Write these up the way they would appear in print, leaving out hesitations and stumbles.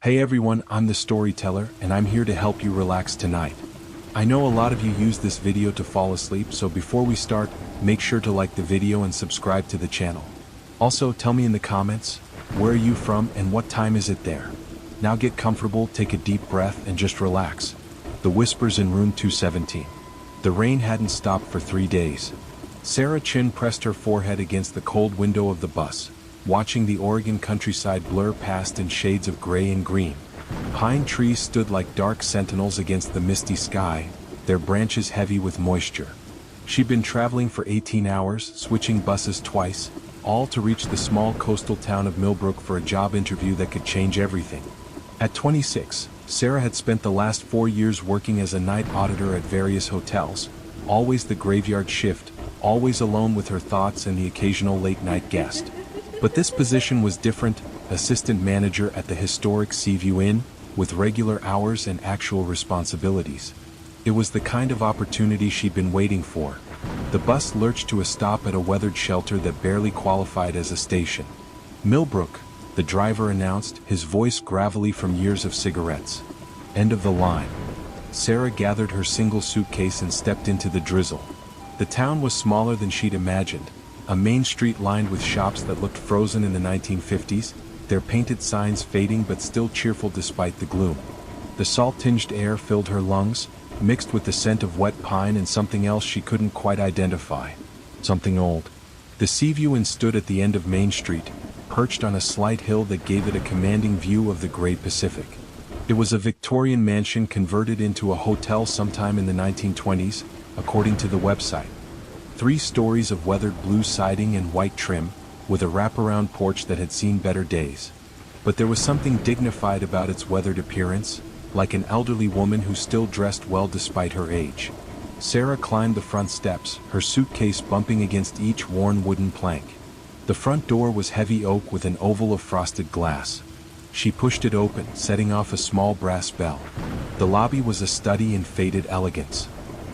Hey everyone, I'm the storyteller, and I'm here to help you relax tonight. I know a lot of you use this video to fall asleep, so before we start, make sure to like the video and subscribe to the channel. Also, tell me in the comments, where are you from and what time is it there? Now get comfortable, take a deep breath, and just relax. The whispers in room 217. The rain hadn't stopped for 3 days. Sarah Chin pressed her forehead against the cold window of the bus, watching the Oregon countryside blur past in shades of gray and green. Pine trees stood like dark sentinels against the misty sky, their branches heavy with moisture. She'd been traveling for 18 hours, switching buses twice, all to reach the small coastal town of Millbrook for a job interview that could change everything. At 26, Sarah had spent the last 4 years working as a night auditor at various hotels, always the graveyard shift, always alone with her thoughts and the occasional late-night guest. But this position was different, assistant manager at the historic Seaview Inn, with regular hours and actual responsibilities. It was the kind of opportunity she'd been waiting for. The bus lurched to a stop at a weathered shelter that barely qualified as a station. Millbrook, the driver announced, his voice gravelly from years of cigarettes. End of the line. Sarah gathered her single suitcase and stepped into the drizzle. The town was smaller than she'd imagined. A main street lined with shops that looked frozen in the 1950s, their painted signs fading but still cheerful despite the gloom. The salt-tinged air filled her lungs, mixed with the scent of wet pine and something else she couldn't quite identify. Something old. The Seaview Inn stood at the end of Main Street, perched on a slight hill that gave it a commanding view of the great Pacific. It was a Victorian mansion converted into a hotel sometime in the 1920s, according to the website. 3 stories of weathered blue siding and white trim, with a wraparound porch that had seen better days. But there was something dignified about its weathered appearance, like an elderly woman who still dressed well despite her age. Sarah climbed the front steps, her suitcase bumping against each worn wooden plank. The front door was heavy oak with an oval of frosted glass. She pushed it open, setting off a small brass bell. The lobby was a study in faded elegance.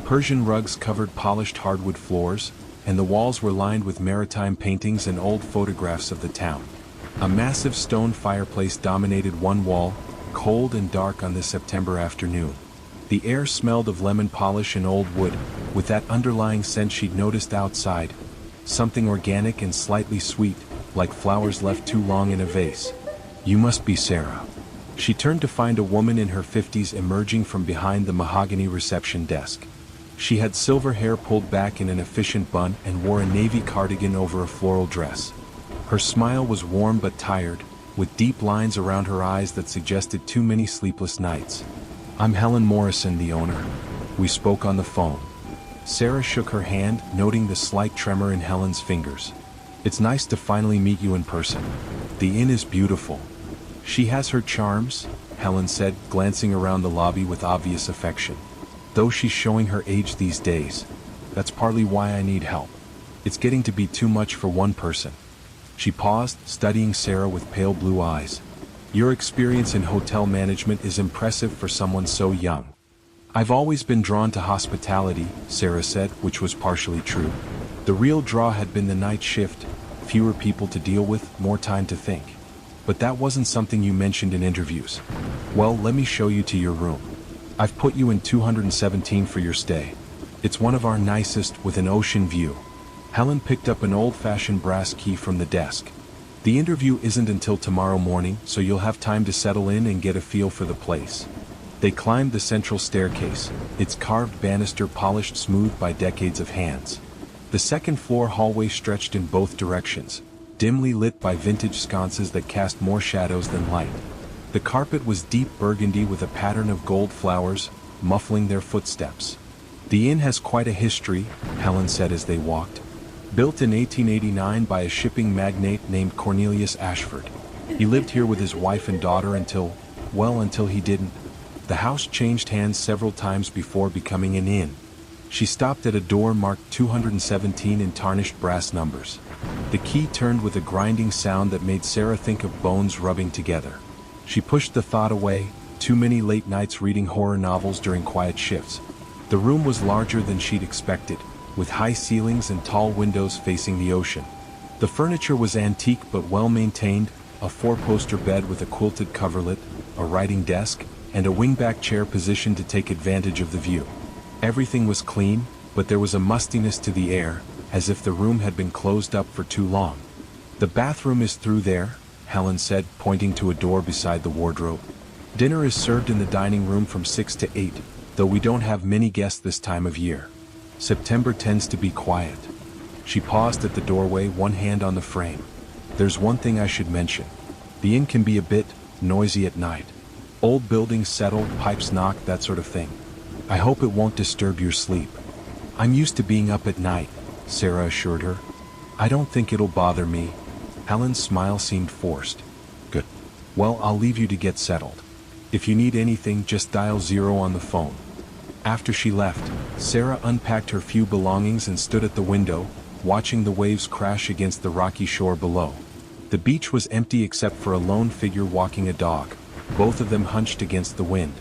Persian rugs covered polished hardwood floors, and the walls were lined with maritime paintings and old photographs of the town. A massive stone fireplace dominated one wall, cold and dark on this September afternoon. The air smelled of lemon polish and old wood, with that underlying scent she'd noticed outside, something organic and slightly sweet, like flowers left too long in a vase. You must be Sarah. She turned to find a woman in her 50s emerging from behind the mahogany reception desk. She had silver hair pulled back in an efficient bun and wore a navy cardigan over a floral dress. Her smile was warm but tired, with deep lines around her eyes that suggested too many sleepless nights. I'm Helen Morrison, the owner. We spoke on the phone. Sarah shook her hand, noting the slight tremor in Helen's fingers. It's nice to finally meet you in person. The inn is beautiful. She has her charms, Helen said, glancing around the lobby with obvious affection. Though she's showing her age these days. That's partly why I need help. It's getting to be too much for one person. She paused, studying Sarah with pale blue eyes. Your experience in hotel management is impressive for someone so young. I've always been drawn to hospitality, Sarah said, which was partially true. The real draw had been the night shift, fewer people to deal with, more time to think. But that wasn't something you mentioned in interviews. Well, let me show you to your room. I've put you in 217 for your stay. It's one of our nicest, with an ocean view. Helen picked up an old-fashioned brass key from the desk. The interview isn't until tomorrow morning, so you'll have time to settle in and get a feel for the place. They climbed the central staircase, its carved banister polished smooth by decades of hands. The second-floor hallway stretched in both directions, dimly lit by vintage sconces that cast more shadows than light. The carpet was deep burgundy with a pattern of gold flowers, muffling their footsteps. The inn has quite a history, Helen said as they walked. Built in 1889 by a shipping magnate named Cornelius Ashford. He lived here with his wife and daughter until he didn't. The house changed hands several times before becoming an inn. She stopped at a door marked 217 in tarnished brass numbers. The key turned with a grinding sound that made Sarah think of bones rubbing together. She pushed the thought away, too many late nights reading horror novels during quiet shifts. The room was larger than she'd expected, with high ceilings and tall windows facing the ocean. The furniture was antique but well maintained, a 4-poster bed with a quilted coverlet, a writing desk, and a wingback chair positioned to take advantage of the view. Everything was clean, but there was a mustiness to the air, as if the room had been closed up for too long. "The bathroom is through there," Helen said, pointing to a door beside the wardrobe. "Dinner is served in the dining room from 6 to 8, though we don't have many guests this time of year. September tends to be quiet." She paused at the doorway, one hand on the frame. "There's one thing I should mention. The inn can be a bit noisy at night. Old buildings settle, pipes knock, that sort of thing. I hope it won't disturb your sleep." "I'm used to being up at night," Sarah assured her. "I don't think it'll bother me." Helen's smile seemed forced. "Good. Well, I'll leave you to get settled. If you need anything, just dial 0 on the phone." After she left, Sarah unpacked her few belongings and stood at the window, watching the waves crash against the rocky shore below. The beach was empty except for a lone figure walking a dog, both of them hunched against the wind.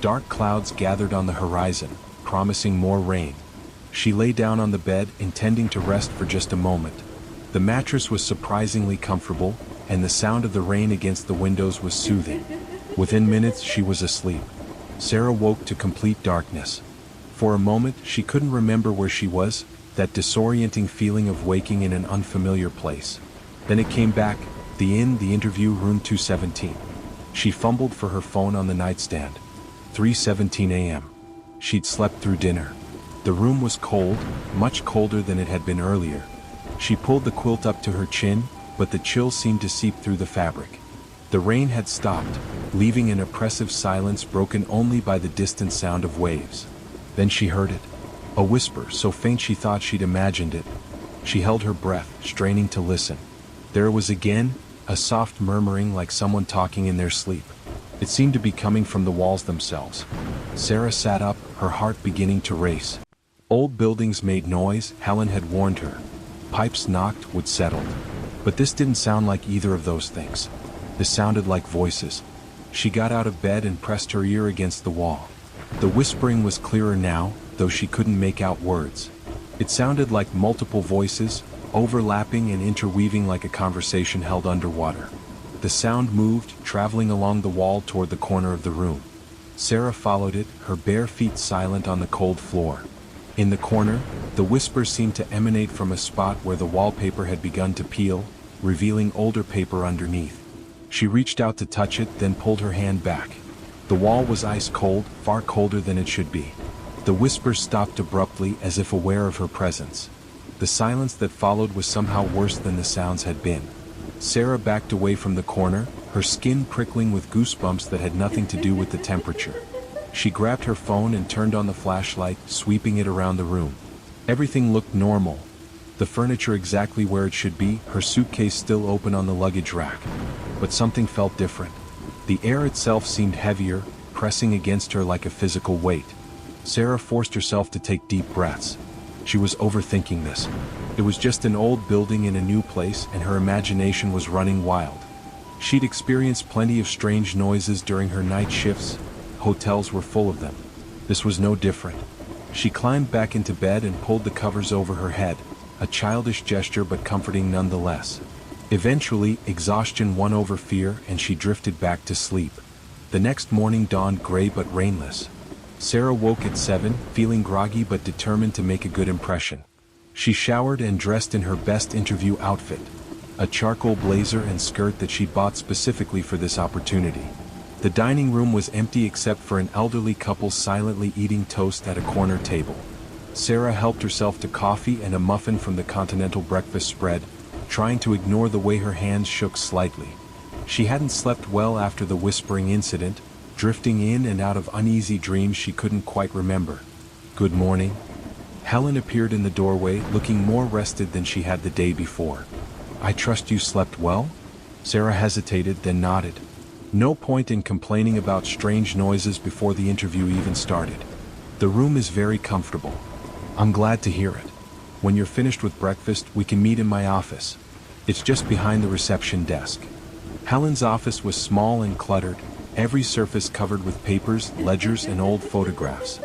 Dark clouds gathered on the horizon, promising more rain. She lay down on the bed, intending to rest for just a moment. The mattress was surprisingly comfortable, and the sound of the rain against the windows was soothing. Within minutes she was asleep. Sarah woke to complete darkness. For a moment she couldn't remember where she was, that disorienting feeling of waking in an unfamiliar place. Then it came back, the inn, the interview, room 217. She fumbled for her phone on the nightstand. 3:17 a.m. She'd slept through dinner. The room was cold, much colder than it had been earlier. She pulled the quilt up to her chin, but the chill seemed to seep through the fabric. The rain had stopped, leaving an oppressive silence broken only by the distant sound of waves. Then she heard it. A whisper so faint she thought she'd imagined it. She held her breath, straining to listen. There it was again, a soft murmuring like someone talking in their sleep. It seemed to be coming from the walls themselves. Sarah sat up, her heart beginning to race. Old buildings made noise, Helen had warned her. Pipes knocked, wood settled. But this didn't sound like either of those things. This sounded like voices. She got out of bed and pressed her ear against the wall. The whispering was clearer now, though she couldn't make out words. It sounded like multiple voices, overlapping and interweaving like a conversation held underwater. The sound moved, traveling along the wall toward the corner of the room. Sarah followed it, her bare feet silent on the cold floor. In the corner, the whisper seemed to emanate from a spot where the wallpaper had begun to peel, revealing older paper underneath. She reached out to touch it, then pulled her hand back. The wall was ice cold, far colder than it should be. The whisper stopped abruptly, as if aware of her presence. The silence that followed was somehow worse than the sounds had been. Sarah backed away from the corner, her skin prickling with goosebumps that had nothing to do with the temperature. She grabbed her phone and turned on the flashlight, sweeping it around the room. Everything looked normal. The furniture exactly where it should be, her suitcase still open on the luggage rack. But something felt different. The air itself seemed heavier, pressing against her like a physical weight. Sarah forced herself to take deep breaths. She was overthinking this. It was just an old building in a new place, and her imagination was running wild. She'd experienced plenty of strange noises during her night shifts. Hotels were full of them. This was no different. She climbed back into bed and pulled the covers over her head, a childish gesture but comforting nonetheless. Eventually, exhaustion won over fear and she drifted back to sleep. The next morning dawned gray but rainless. Sarah woke at 7, feeling groggy but determined to make a good impression. She showered and dressed in her best interview outfit, a charcoal blazer and skirt that she'd bought specifically for this opportunity. The dining room was empty except for an elderly couple silently eating toast at a corner table. Sarah helped herself to coffee and a muffin from the continental breakfast spread, trying to ignore the way her hands shook slightly. She hadn't slept well after the whispering incident, drifting in and out of uneasy dreams she couldn't quite remember. "Good morning." Helen appeared in the doorway, looking more rested than she had the day before. "I trust you slept well?" Sarah hesitated, then nodded. No point in complaining about strange noises before the interview even started. "The room is very comfortable." "I'm glad to hear it. When you're finished with breakfast, we can meet in my office. It's just behind the reception desk." Helen's office was small and cluttered, every surface covered with papers, ledgers, and old photographs.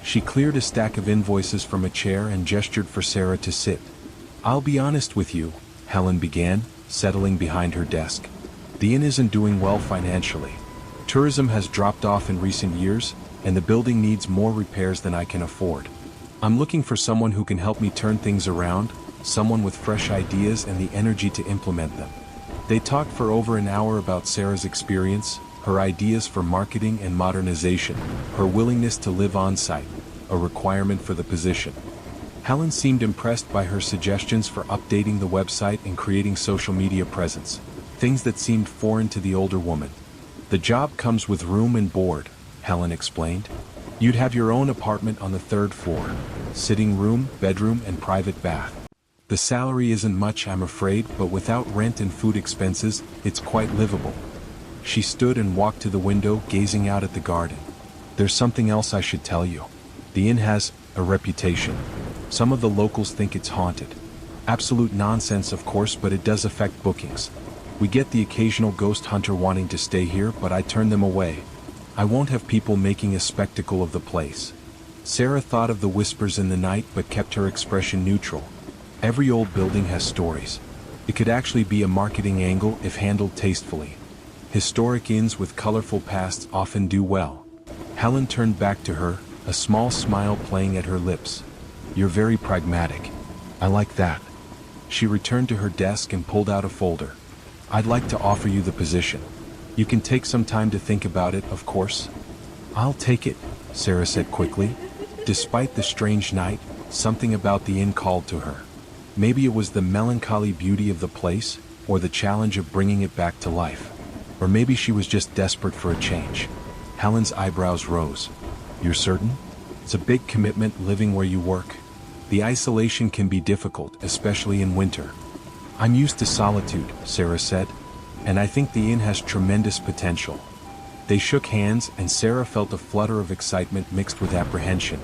She cleared a stack of invoices from a chair and gestured for Sarah to sit. "I'll be honest with you," Helen began, settling behind her desk. "The inn isn't doing well financially. Tourism has dropped off in recent years, and the building needs more repairs than I can afford. I'm looking for someone who can help me turn things around, someone with fresh ideas and the energy to implement them. They talked for over an hour about Sarah's experience, her ideas for marketing and modernization, her willingness to live on-site, a requirement for the position. Helen seemed impressed by her suggestions for updating the website and creating social media presence, things that seemed foreign to the older woman. The job comes with room and board, Helen explained. You'd have your own apartment on the 3rd floor, sitting room, bedroom, and private bath. The salary isn't much, I'm afraid, but without rent and food expenses, it's quite livable. She stood and walked to the window, gazing out at the garden. There's something else I should tell you. The inn has a reputation. Some of the locals think it's haunted. Absolute nonsense, of course, but it does affect bookings. We get the occasional ghost hunter wanting to stay here, but I turn them away. I won't have people making a spectacle of the place. Sarah thought of the whispers in the night but kept her expression neutral. Every old building has stories. It could actually be a marketing angle if handled tastefully. Historic inns with colorful pasts often do well. Helen turned back to her, a small smile playing at her lips. You're very pragmatic. I like that. She returned to her desk and pulled out a folder. I'd like to offer you the position. You can take some time to think about it, of course. I'll take it, Sarah said quickly. Despite the strange night, something about the inn called to her. Maybe it was the melancholy beauty of the place, or the challenge of bringing it back to life. Or maybe she was just desperate for a change. Helen's eyebrows rose. You're certain? It's a big commitment living where you work. The isolation can be difficult, especially in winter. I'm used to solitude, Sarah said, and I think the inn has tremendous potential. They shook hands and Sarah felt a flutter of excitement mixed with apprehension.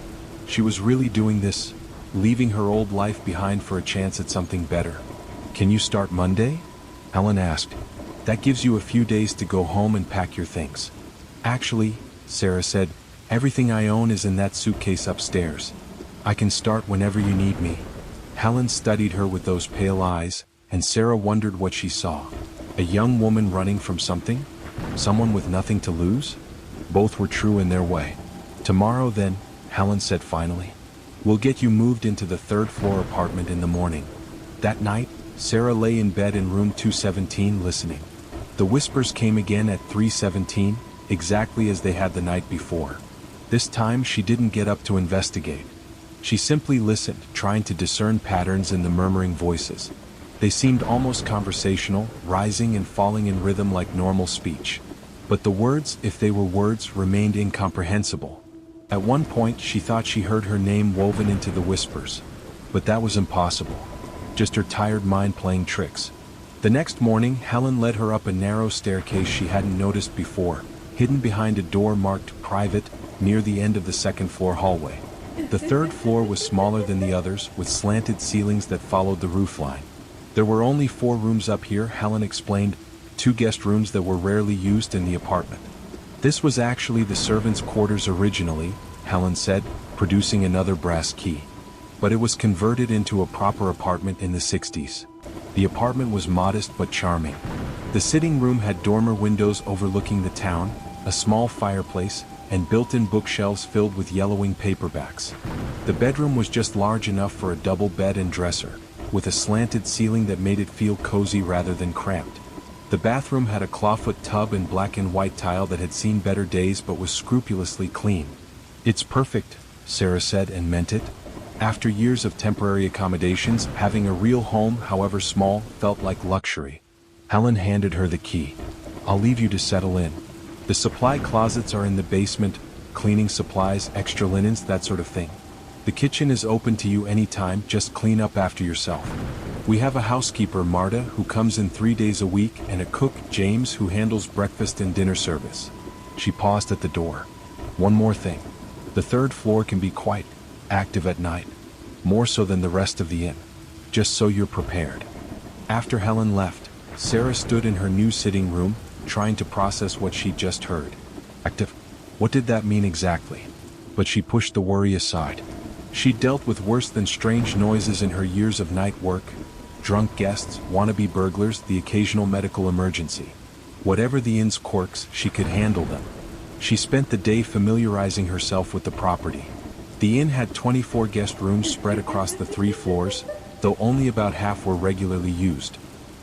She was really doing this, leaving her old life behind for a chance at something better. Can you start Monday? Helen asked. That gives you a few days to go home and pack your things. Actually, Sarah said, everything I own is in that suitcase upstairs. I can start whenever you need me. Helen studied her with those pale eyes, and Sarah wondered what she saw. A young woman running from something? Someone with nothing to lose? Both were true in their way. Tomorrow then, Helen said finally. We'll get you moved into the 3rd floor apartment in the morning. That night, Sarah lay in bed in room 217 listening. The whispers came again at 3:17, exactly as they had the night before. This time she didn't get up to investigate. She simply listened, trying to discern patterns in the murmuring voices. They seemed almost conversational, rising and falling in rhythm like normal speech. But the words, if they were words, remained incomprehensible. At one point she thought she heard her name woven into the whispers. But that was impossible. Just her tired mind playing tricks. The next morning, Helen led her up a narrow staircase she hadn't noticed before, hidden behind a door marked private, near the end of the 2nd floor hallway. The 3rd floor was smaller than the others, with slanted ceilings that followed the roofline. There were only 4 rooms up here, Helen explained, 2 guest rooms that were rarely used in the apartment. This was actually the servants' quarters originally, Helen said, producing another brass key. But it was converted into a proper apartment in the 60s. The apartment was modest but charming. The sitting room had dormer windows overlooking the town, a small fireplace, and built-in bookshelves filled with yellowing paperbacks. The bedroom was just large enough for a double bed and dresser, with a slanted ceiling that made it feel cozy rather than cramped. The bathroom had a clawfoot tub and black and white tile that had seen better days but was scrupulously clean. It's perfect, Sarah said, and meant it. After years of temporary accommodations, having a real home, however small, felt like luxury. Helen handed her the key. I'll leave you to settle in. The supply closets are in the basement, cleaning supplies, extra linens, that sort of thing. The kitchen is open to you anytime, just clean up after yourself. We have a housekeeper, Marta, who comes in 3 days a week, and a cook, James, who handles breakfast and dinner service. She paused at the door. One more thing. The 3rd floor can be quite active at night, more so than the rest of the inn. Just so you're prepared. After Helen left, Sarah stood in her new sitting room, trying to process what she'd just heard. Active? What did that mean exactly? But she pushed the worry aside. She'd dealt with worse than strange noises in her years of night work, drunk guests, wannabe burglars, the occasional medical emergency. Whatever the inn's quirks, she could handle them. She spent the day familiarizing herself with the property. The inn had 24 guest rooms spread across the 3 floors, though only about half were regularly used.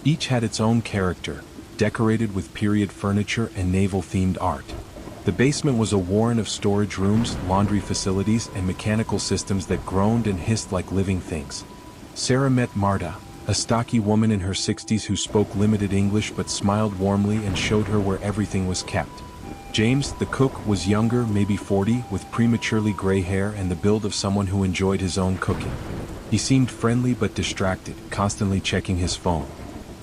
Each had its own character, decorated with period furniture and naval-themed art. The basement was a warren of storage rooms, laundry facilities, and mechanical systems that groaned and hissed like living things. Sarah met Marta, a stocky woman in her 60s who spoke limited English but smiled warmly and showed her where everything was kept. James, the cook, was younger, maybe 40, with prematurely gray hair and the build of someone who enjoyed his own cooking. He seemed friendly but distracted, constantly checking his phone.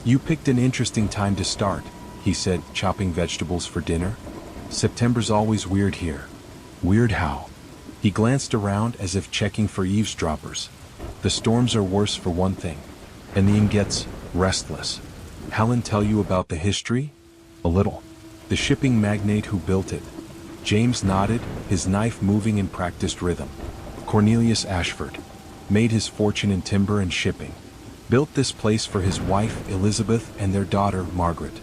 "You picked an interesting time to start," he said, chopping vegetables for dinner. "September's always weird here." "Weird how?" He glanced around as if checking for eavesdroppers. "The storms are worse for one thing. And the inn gets restless." "Helen tell you about the history?" "A little." "The shipping magnate who built it?" James nodded, his knife moving in practiced rhythm. "Cornelius Ashford. Made his fortune in timber and shipping. Built this place for his wife, Elizabeth, and their daughter, Margaret.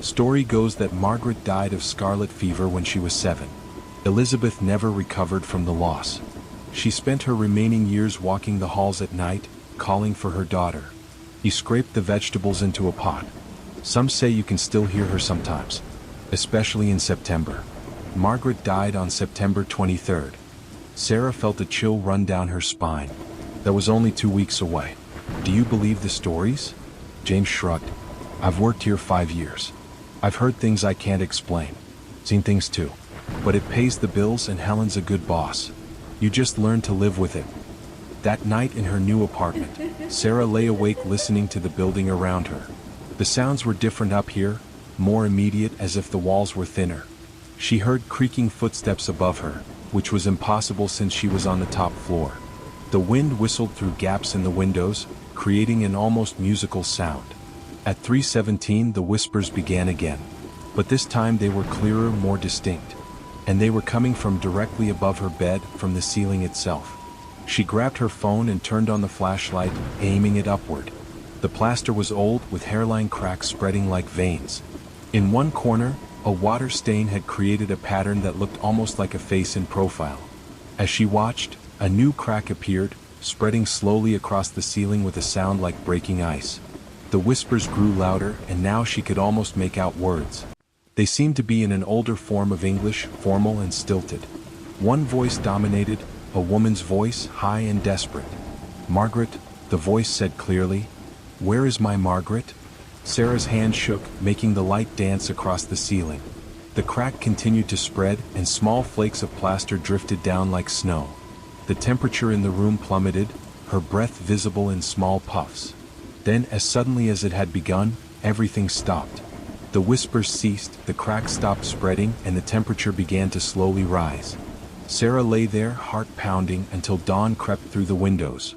Story goes that Margaret died of scarlet fever when she was 7. Elizabeth never recovered from the loss. She spent her remaining years walking the halls at night, calling for her daughter. He scraped the vegetables into a pot. Some say you can still hear her sometimes, especially in September. Margaret died on September 23rd. Sarah felt a chill run down her spine. That was only 2 weeks away. "Do you believe the stories?" James shrugged. "I've worked here 5 years. I've heard things I can't explain. Seen things too. But it pays the bills and Helen's a good boss. You just learn to live with it." That night in her new apartment, Sarah lay awake listening to the building around her. The sounds were different up here, more immediate, as if the walls were thinner. She heard creaking footsteps above her, which was impossible since she was on the top floor. The wind whistled through gaps in the windows, creating an almost musical sound. At 3:17 the whispers began again. But this time they were clearer, more distinct. And they were coming from directly above her bed, from the ceiling itself. She grabbed her phone and turned on the flashlight, aiming it upward. The plaster was old, with hairline cracks spreading like veins. In one corner, a water stain had created a pattern that looked almost like a face in profile. As she watched, a new crack appeared, spreading slowly across the ceiling with a sound like breaking ice. The whispers grew louder, and now she could almost make out words. They seemed to be in an older form of English, formal and stilted. One voice dominated, a woman's voice, high and desperate. "Margaret," the voice said clearly. "Where is my Margaret?" Sarah's hand shook, making the light dance across the ceiling. The crack continued to spread, and small flakes of plaster drifted down like snow. The temperature in the room plummeted, her breath visible in small puffs. Then, as suddenly as it had begun, everything stopped. The whispers ceased, the crack stopped spreading, and the temperature began to slowly rise. Sarah lay there, heart pounding, until dawn crept through the windows.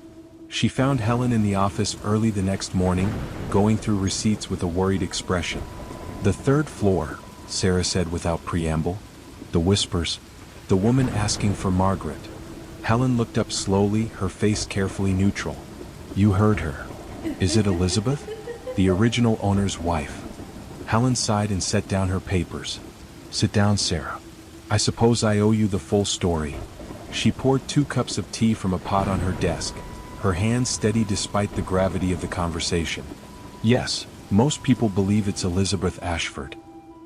She found Helen in the office early the next morning, going through receipts with a worried expression. "The 3rd floor," Sarah said without preamble. The whispers. The woman asking for Margaret. Helen looked up slowly, her face carefully neutral. "You heard her. Is it Elizabeth? The original owner's wife?" Helen sighed and set down her papers. "Sit down, Sarah. I suppose I owe you the full story." She poured 2 cups of tea from a pot on her desk, her hands steady despite the gravity of the conversation. "Yes, most people believe it's Elizabeth Ashford.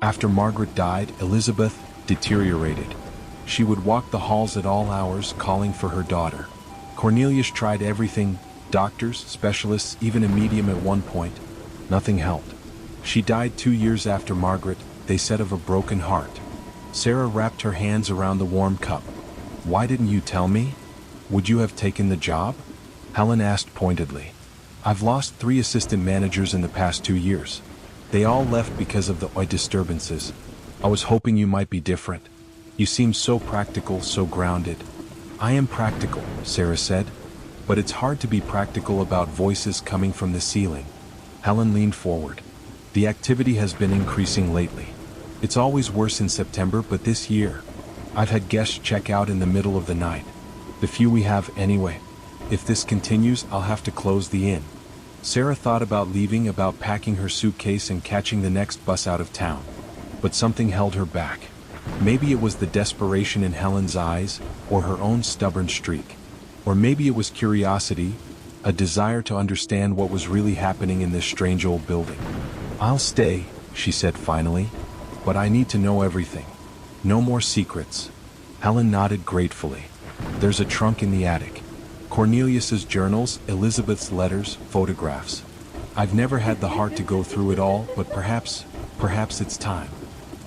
After Margaret died, Elizabeth deteriorated. She would walk the halls at all hours, calling for her daughter. Cornelius tried everything, doctors, specialists, even a medium at one point. Nothing helped. She died 2 years after Margaret, they said, of a broken heart." Sarah wrapped her hands around the warm cup. "Why didn't you tell me? Would you have taken the job?" Helen asked pointedly. "I've lost 3 assistant managers in the past 2 years. They all left because of the oil disturbances. I was hoping you might be different. You seem so practical, so grounded." "I am practical," Sarah said. "But it's hard to be practical about voices coming from the ceiling." Helen leaned forward. "The activity has been increasing lately. It's always worse in September, but this year, I've had guests check out in the middle of the night. The few we have anyway. If this continues, I'll have to close the inn." Sarah thought about leaving, about packing her suitcase and catching the next bus out of town. but something held her back. Maybe it was the desperation in Helen's eyes, or her own stubborn streak. Or maybe it was curiosity, a desire to understand what was really happening in this strange old building. "I'll stay," she said finally, "but I need to know everything. No more secrets." Helen nodded gratefully. "There's a trunk in the attic. Cornelius's journals, Elizabeth's letters, photographs. I've never had the heart to go through it all, but perhaps it's time."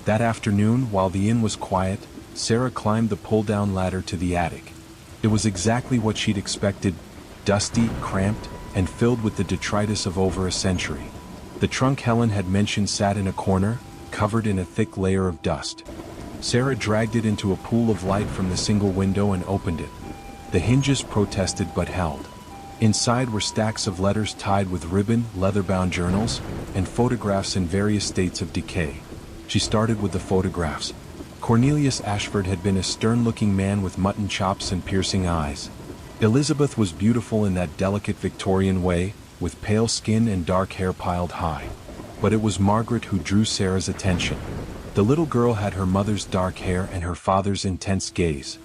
That afternoon, while the inn was quiet, Sarah climbed the pull-down ladder to the attic. It was exactly what she'd expected, dusty, cramped, and filled with the detritus of over a century. The trunk Helen had mentioned sat in a corner, covered in a thick layer of dust. Sarah dragged it into a pool of light from the single window and opened it. The hinges protested but held. Inside were stacks of letters tied with ribbon, leather-bound journals, and photographs in various states of decay. She started with the photographs. Cornelius Ashford had been a stern-looking man with mutton chops and piercing eyes. Elizabeth was beautiful in that delicate Victorian way, with pale skin and dark hair piled high. But it was Margaret who drew Sarah's attention. The little girl had her mother's dark hair and her father's intense gaze.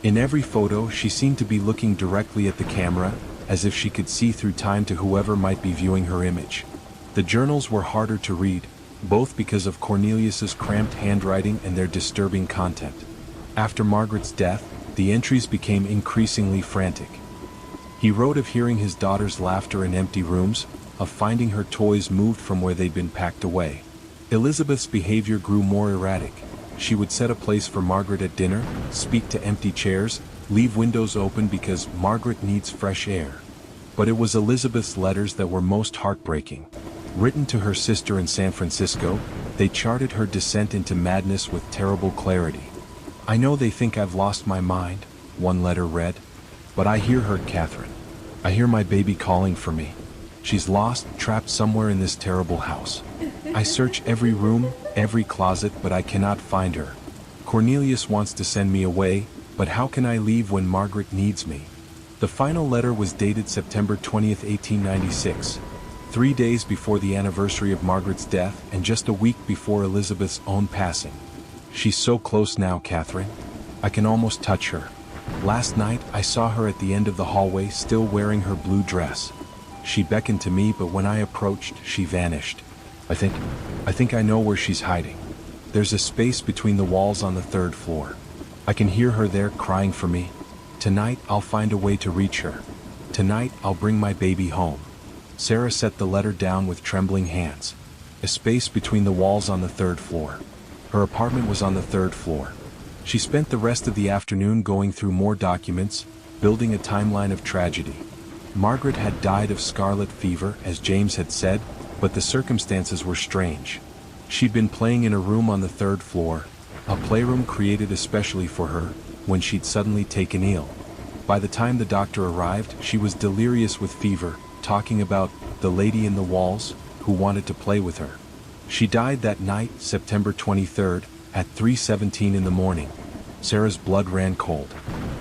In every photo, she seemed to be looking directly at the camera, as if she could see through time to whoever might be viewing her image. The journals were harder to read, both because of Cornelius's cramped handwriting and their disturbing content. After Margaret's death, the entries became increasingly frantic. He wrote of hearing his daughter's laughter in empty rooms, of finding her toys moved from where they'd been packed away. Elizabeth's behavior grew more erratic. She would set a place for Margaret at dinner, speak to empty chairs, leave windows open because Margaret needs fresh air. But it was Elizabeth's letters that were most heartbreaking. Written to her sister in San Francisco, they charted her descent into madness with terrible clarity. "I know they think I've lost my mind," one letter read, "but I hear her, Catherine. I hear my baby calling for me. She's lost, trapped somewhere in this terrible house. I search every room, every closet, but I cannot find her. Cornelius wants to send me away, but how can I leave when Margaret needs me?" The final letter was dated September 20, 1896, 3 days before the anniversary of Margaret's death and just a week before Elizabeth's own passing. "She's so close now, Catherine. I can almost touch her. Last night I saw her at the end of the hallway still wearing her blue dress. She beckoned to me, but when I approached, she vanished. I think I know where she's hiding. There's a space between the walls on the 3rd floor. I can hear her there crying for me. Tonight I'll find a way to reach her. Tonight I'll bring my baby home." Sarah set the letter down with trembling hands. A space between the walls on the 3rd floor. Her apartment was on the 3rd floor. She spent the rest of the afternoon going through more documents, building a timeline of tragedy. Margaret had died of scarlet fever, as James had said, but the circumstances were strange. She'd been playing in a room on the 3rd floor, a playroom created especially for her, when she'd suddenly taken ill. By the time the doctor arrived, she was delirious with fever, talking about the lady in the walls, who wanted to play with her. She died that night, September 23rd, at 3:17 in the morning. Sarah's blood ran cold.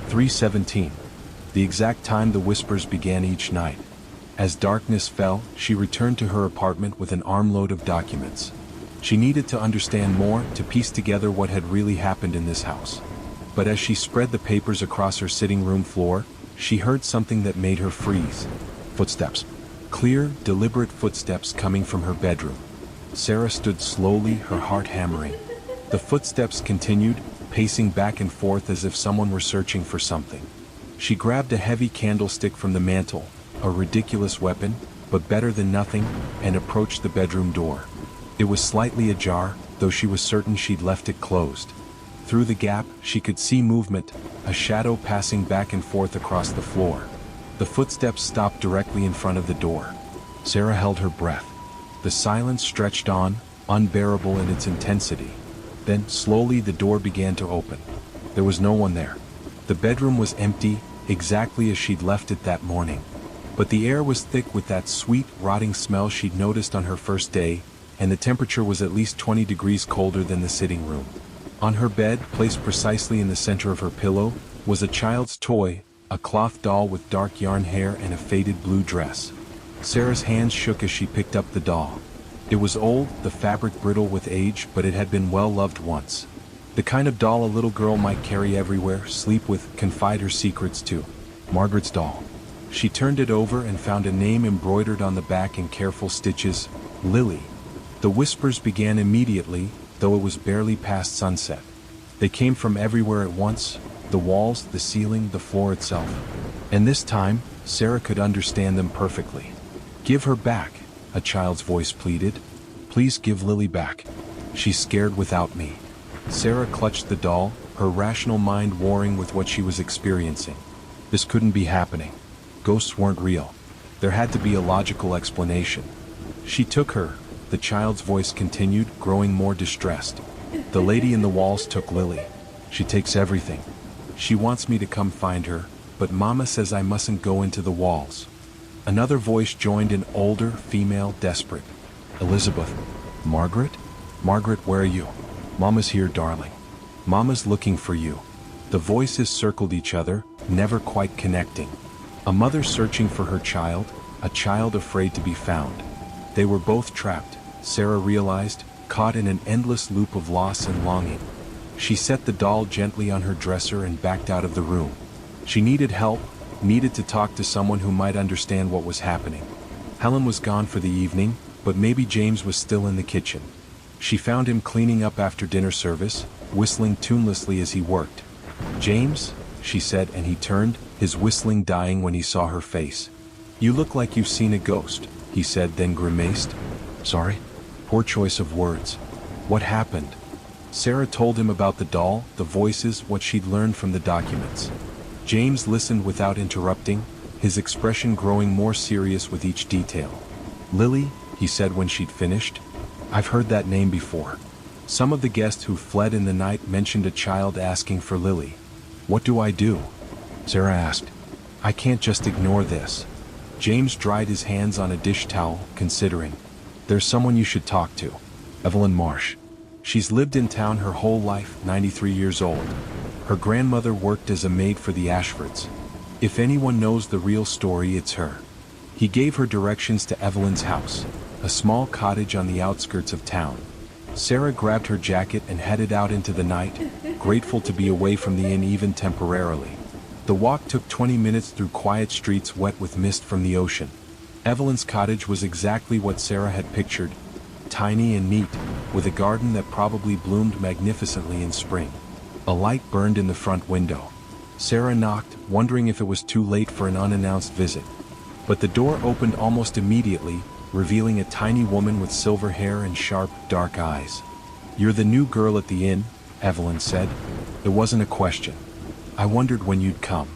3:17. The exact time the whispers began each night. As darkness fell, she returned to her apartment with an armload of documents. She needed to understand more, to piece together what had really happened in this house. But as she spread the papers across her sitting room floor, she heard something that made her freeze. Footsteps. Clear, deliberate footsteps coming from her bedroom. Sarah stood slowly, her heart hammering. The footsteps continued, pacing back and forth as if someone were searching for something. She grabbed a heavy candlestick from the mantel, a ridiculous weapon, but better than nothing, and approached the bedroom door. It was slightly ajar, though she was certain she'd left it closed. Through the gap, she could see movement, a shadow passing back and forth across the floor. The footsteps stopped directly in front of the door. Sarah held her breath. The silence stretched on, unbearable in its intensity. Then, slowly, the door began to open. There was no one there. The bedroom was empty, exactly as she'd left it that morning. But the air was thick with that sweet, rotting smell she'd noticed on her first day, and the temperature was at least 20 degrees colder than the sitting room. On her bed, placed precisely in the center of her pillow, was a child's toy, a cloth doll with dark yarn hair and a faded blue dress. Sarah's hands shook as she picked up the doll. It was old, the fabric brittle with age, but it had been well loved once. The kind of doll a little girl might carry everywhere, sleep with, confide her secrets to. Margaret's doll. She turned it over and found a name embroidered on the back in careful stitches, Lily. The whispers began immediately, though it was barely past sunset. They came from everywhere at once, the walls, the ceiling, the floor itself. And this time, Sarah could understand them perfectly. "Give her back," a child's voice pleaded. "Please give Lily back. She's scared without me." Sarah clutched the doll, her rational mind warring with what she was experiencing. This couldn't be happening. Ghosts weren't real. There had to be a logical explanation. "She took her," the child's voice continued, growing more distressed. "The lady in the walls took Lily. She takes everything. She wants me to come find her, but Mama says I mustn't go into the walls." Another voice joined, an older, female, desperate. "Elizabeth. Margaret? Margaret, where are you? Mama's here, darling. Mama's looking for you." The voices circled each other, never quite connecting. A mother searching for her child, a child afraid to be found. They were both trapped, Sarah realized, caught in an endless loop of loss and longing. She set the doll gently on her dresser and backed out of the room. She needed help, needed to talk to someone who might understand what was happening. Helen was gone for the evening, but maybe James was still in the kitchen. She found him cleaning up after dinner service, whistling tunelessly as he worked. "James," she said, and he turned, his whistling dying when he saw her face. "You look like you've seen a ghost," he said, then grimaced. "Sorry? Poor choice of words. What happened?" Sarah told him about the doll, the voices, what she'd learned from the documents. James listened without interrupting, his expression growing more serious with each detail. "Lily," he said when she'd finished. "I've heard that name before. Some of the guests who fled in the night mentioned a child asking for Lily. What do I do?" Sarah asked. "I can't just ignore this." James dried his hands on a dish towel, considering. "There's someone you should talk to. Evelyn Marsh. She's lived in town her whole life, 93 years old. Her grandmother worked as a maid for the Ashfords. If anyone knows the real story, it's her." He gave her directions to Evelyn's house, a small cottage on the outskirts of town. Sarah grabbed her jacket and headed out into the night, grateful to be away from the inn even temporarily. The walk took 20 minutes through quiet streets wet with mist from the ocean. Evelyn's cottage was exactly what Sarah had pictured, tiny and neat, with a garden that probably bloomed magnificently in spring. A light burned in the front window. Sarah knocked, wondering if it was too late for an unannounced visit. But the door opened almost immediately, revealing a tiny woman with silver hair and sharp, dark eyes. "You're the new girl at the inn," Evelyn said. "It wasn't a question. I wondered when you'd come."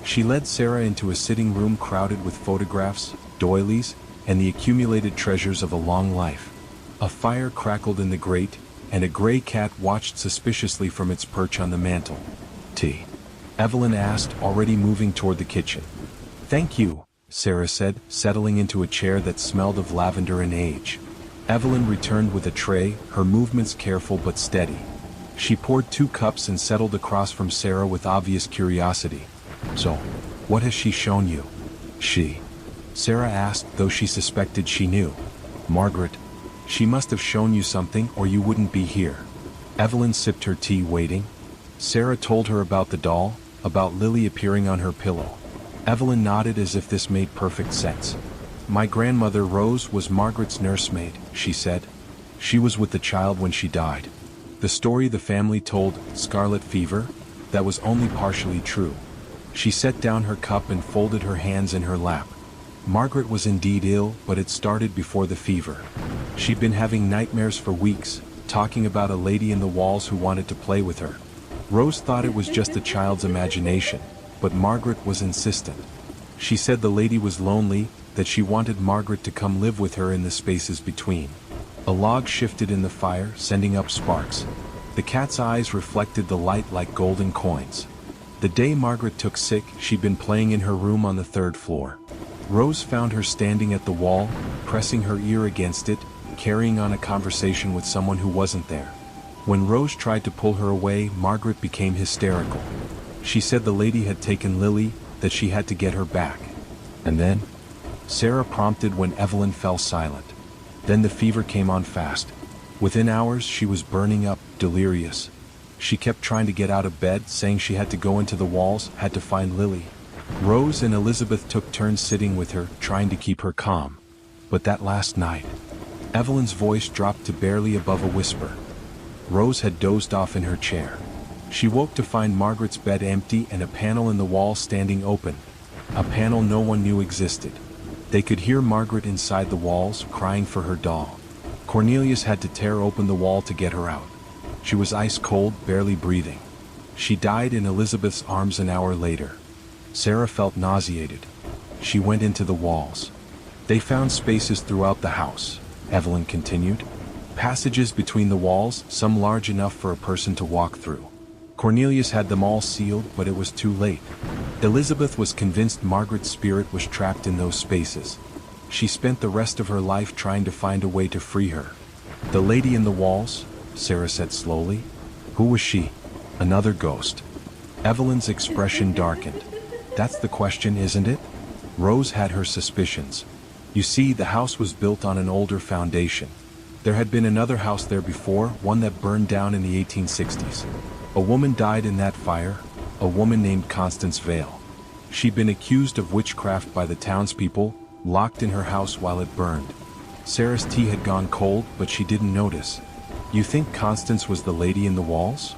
She led Sarah into a sitting room crowded with photographs, doilies, and the accumulated treasures of a long life. A fire crackled in the grate, and a gray cat watched suspiciously from its perch on the mantel. "Tea?" Evelyn asked, already moving toward the kitchen. "Thank you," Sarah said, settling into a chair that smelled of lavender and age. Evelyn returned with a tray, her movements careful but steady. She poured 2 cups and settled across from Sarah with obvious curiosity. "So, what has she shown you?" "She?" Sarah asked, though she suspected she knew. "Margaret. She must have shown you something or you wouldn't be here." Evelyn sipped her tea, waiting. Sarah told her about the doll, about Lily appearing on her pillow. Evelyn nodded as if this made perfect sense. "My grandmother Rose was Margaret's nursemaid," she said. "She was with the child when she died." The story the family told, scarlet fever, that was only partially true. She set down her cup and folded her hands in her lap. Margaret was indeed ill, but it started before the fever. She'd been having nightmares for weeks, talking about a lady in the walls who wanted to play with her. Rose thought it was just the child's imagination, but Margaret was insistent. She said the lady was lonely, that she wanted Margaret to come live with her in the spaces between. A log shifted in the fire, sending up sparks. The cat's eyes reflected the light like golden coins. The day Margaret took sick, she'd been playing in her room on the 3rd floor. Rose found her standing at the wall, pressing her ear against it, carrying on a conversation with someone who wasn't there. When Rose tried to pull her away, Margaret became hysterical. She said the lady had taken Lily, that she had to get her back. "And then?" Sarah prompted when Evelyn fell silent. Then the fever came on fast. Within hours, she was burning up, delirious. She kept trying to get out of bed, saying she had to go into the walls, had to find Lily. Rose and Elizabeth took turns sitting with her, trying to keep her calm. But that last night, Evelyn's voice dropped to barely above a whisper. Rose had dozed off in her chair. She woke to find Margaret's bed empty and a panel in the wall standing open. A panel no one knew existed. They could hear Margaret inside the walls, crying for her doll. Cornelius had to tear open the wall to get her out. She was ice cold, barely breathing. She died in Elizabeth's arms an hour later. Sarah felt nauseated. She went into the walls. They found spaces throughout the house, Evelyn continued. Passages between the walls, some large enough for a person to walk through. Cornelius had them all sealed, but it was too late. Elizabeth was convinced Margaret's spirit was trapped in those spaces. She spent the rest of her life trying to find a way to free her. The lady in the walls, Sarah said slowly. Who was she? Another ghost. Evelyn's expression darkened. That's the question, isn't it? Rose had her suspicions. You see, the house was built on an older foundation. There had been another house there before, one that burned down in the 1860s. A woman died in that fire, a woman named Constance Vale. She'd been accused of witchcraft by the townspeople, locked in her house while it burned. Sarah's tea had gone cold, but she didn't notice. You think Constance was the lady in the walls?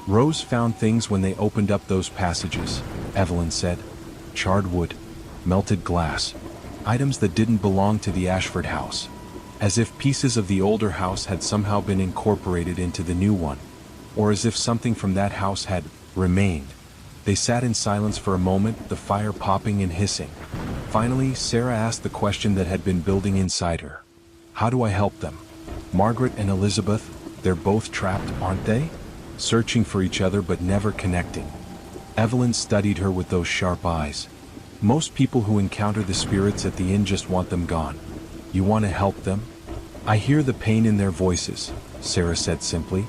Rose found things when they opened up those passages, Evelyn said. Charred wood, melted glass, items that didn't belong to the Ashford house. As if pieces of the older house had somehow been incorporated into the new one. Or as if something from that house had remained. They sat in silence for a moment, the fire popping and hissing. Finally, Sarah asked the question that had been building inside her. How do I help them? Margaret and Elizabeth, they're both trapped, aren't they? Searching for each other but never connecting. Evelyn studied her with those sharp eyes. Most people who encounter the spirits at the inn just want them gone. You want to help them? I hear the pain in their voices, Sarah said simply.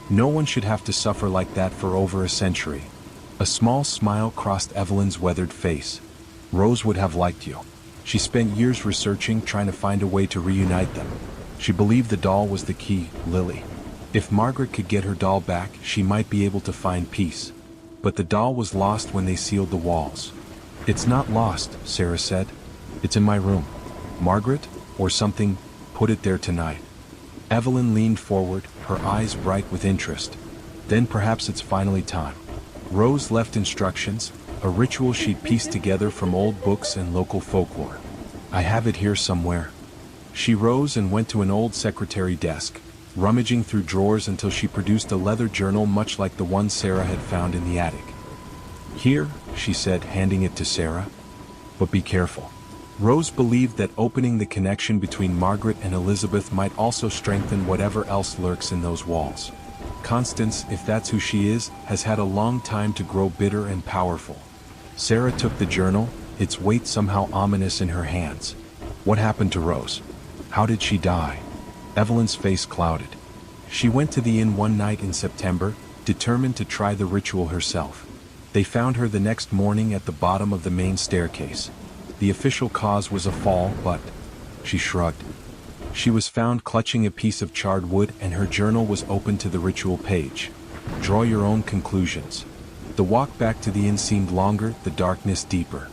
No one should have to suffer like that for over a century. A small smile crossed Evelyn's weathered face. Rose would have liked you. She spent years researching, trying to find a way to reunite them. She believed the doll was the key, Lily. If Margaret could get her doll back, she might be able to find peace. But the doll was lost when they sealed the walls. It's not lost, Sarah said. It's in my room. Margaret, or something, put it there tonight. Evelyn leaned forward, her eyes bright with interest. Then perhaps it's finally time. Rose left instructions, a ritual she'd pieced together from old books and local folklore. I have it here somewhere. She rose and went to an old secretary desk, rummaging through drawers until she produced a leather journal much like the one Sarah had found in the attic. Here, she said, handing it to Sarah. But be careful. Rose believed that opening the connection between Margaret and Elizabeth might also strengthen whatever else lurks in those walls. Constance, if that's who she is, has had a long time to grow bitter and powerful. Sarah took the journal, its weight somehow ominous in her hands. What happened to Rose? How did she die? Evelyn's face clouded. She went to the inn one night in September, determined to try the ritual herself. They found her the next morning at the bottom of the main staircase. The official cause was a fall, but she shrugged. She was found clutching a piece of charred wood and her journal was open to the ritual page. Draw your own conclusions. The walk back to the inn seemed longer, the darkness deeper.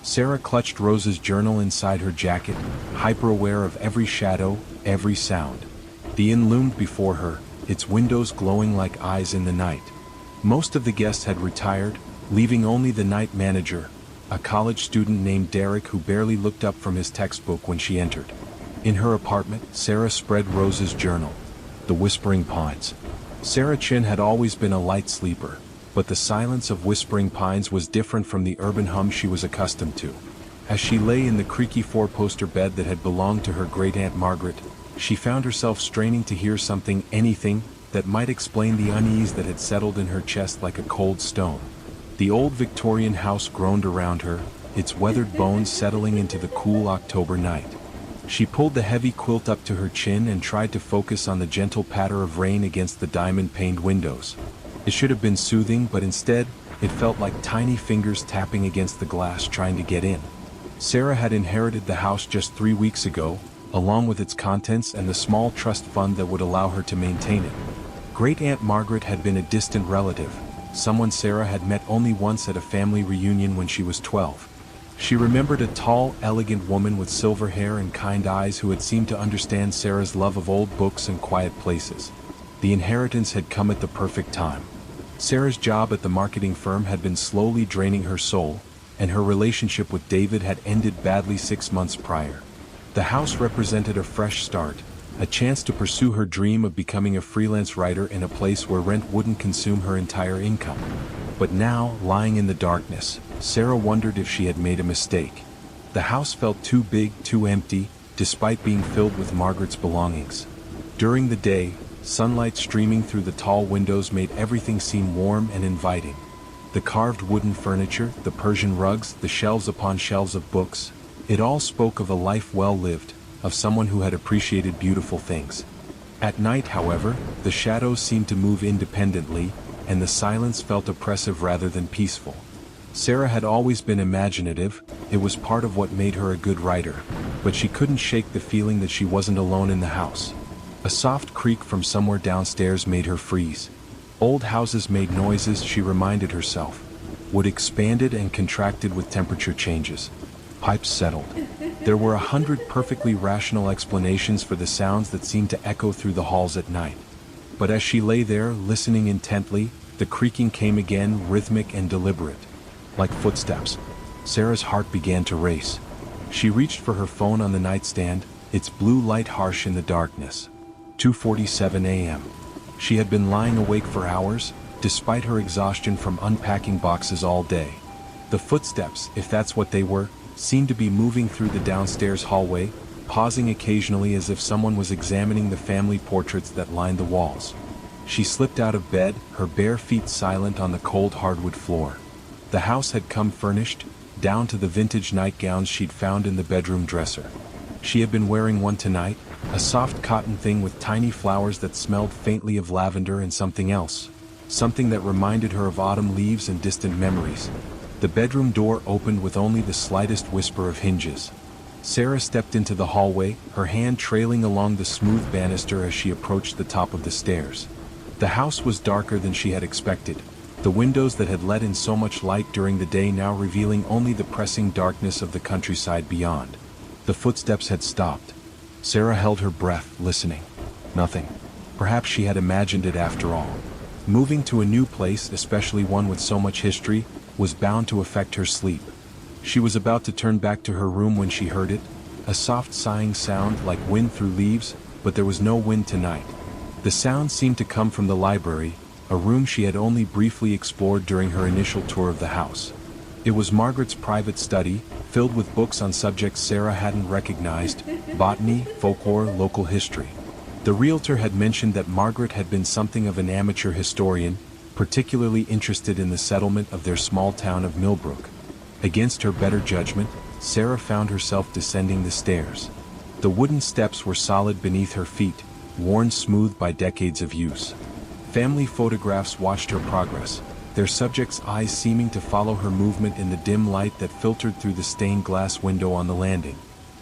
Sarah clutched Rose's journal inside her jacket, hyper-aware of every shadow, every sound. The inn loomed before her, its windows glowing like eyes in the night. Most of the guests had retired, leaving only the night manager, a college student named Derek who barely looked up from his textbook when she entered. In her apartment, Sarah spread Rose's journal. The Whispering Pines. Sarah Chin had always been a light sleeper, but the silence of Whispering Pines was different from the urban hum she was accustomed to. As she lay in the creaky four-poster bed that had belonged to her great-aunt Margaret, she found herself straining to hear something, anything, that might explain the unease that had settled in her chest like a cold stone. The old Victorian house groaned around her, its weathered bones settling into the cool October night. She pulled the heavy quilt up to her chin and tried to focus on the gentle patter of rain against the diamond-paned windows. It should have been soothing, but instead, it felt like tiny fingers tapping against the glass trying to get in. Sarah had inherited the house just 3 weeks ago, along with its contents and the small trust fund that would allow her to maintain it. Great-Aunt Margaret had been a distant relative, someone Sarah had met only once at a family reunion when she was 12. She remembered a tall, elegant woman with silver hair and kind eyes who had seemed to understand Sarah's love of old books and quiet places. The inheritance had come at the perfect time. Sarah's job at the marketing firm had been slowly draining her soul, and her relationship with David had ended badly 6 months prior. The house represented a fresh start, a chance to pursue her dream of becoming a freelance writer in a place where rent wouldn't consume her entire income. But now, lying in the darkness, Sarah wondered if she had made a mistake. The house felt too big, too empty, despite being filled with Margaret's belongings. During the day, sunlight streaming through the tall windows made everything seem warm and inviting. The carved wooden furniture, the Persian rugs, the shelves upon shelves of books, it all spoke of a life well lived, of someone who had appreciated beautiful things. At night, however, the shadows seemed to move independently, and the silence felt oppressive rather than peaceful. Sarah had always been imaginative, it was part of what made her a good writer, but she couldn't shake the feeling that she wasn't alone in the house. A soft creak from somewhere downstairs made her freeze. Old houses made noises, she reminded herself. Wood expanded and contracted with temperature changes. Pipes settled. There were 100 perfectly rational explanations for the sounds that seemed to echo through the halls at night. But as she lay there, listening intently, the creaking came again, rhythmic and deliberate. Like footsteps. Sarah's heart began to race. She reached for her phone on the nightstand, its blue light harsh in the darkness. 2:47 a.m. She had been lying awake for hours, despite her exhaustion from unpacking boxes all day. The footsteps, if that's what they were, seemed to be moving through the downstairs hallway, pausing occasionally as if someone was examining the family portraits that lined the walls. She slipped out of bed, her bare feet silent on the cold hardwood floor. The house had come furnished, down to the vintage nightgowns she'd found in the bedroom dresser. She had been wearing one tonight, a soft cotton thing with tiny flowers that smelled faintly of lavender and something else. Something that reminded her of autumn leaves and distant memories. The bedroom door opened with only the slightest whisper of hinges. Sarah stepped into the hallway, her hand trailing along the smooth banister as she approached the top of the stairs. The house was darker than she had expected, the windows that had let in so much light during the day now revealing only the pressing darkness of the countryside beyond. The footsteps had stopped. Sarah held her breath, listening. Nothing. Perhaps she had imagined it after all. Moving to a new place, especially one with so much history, was bound to affect her sleep. She was about to turn back to her room when she heard it, a soft sighing sound like wind through leaves, but there was no wind tonight. The sound seemed to come from the library, a room she had only briefly explored during her initial tour of the house. It was Margaret's private study, filled with books on subjects Sarah hadn't recognized, botany, folklore, local history. The realtor had mentioned that Margaret had been something of an amateur historian, particularly interested in the settlement of their small town of Millbrook. Against her better judgment, Sarah found herself descending the stairs. The wooden steps were solid beneath her feet, worn smooth by decades of use. Family photographs watched her progress, their subjects' eyes seeming to follow her movement in the dim light that filtered through the stained glass window on the landing.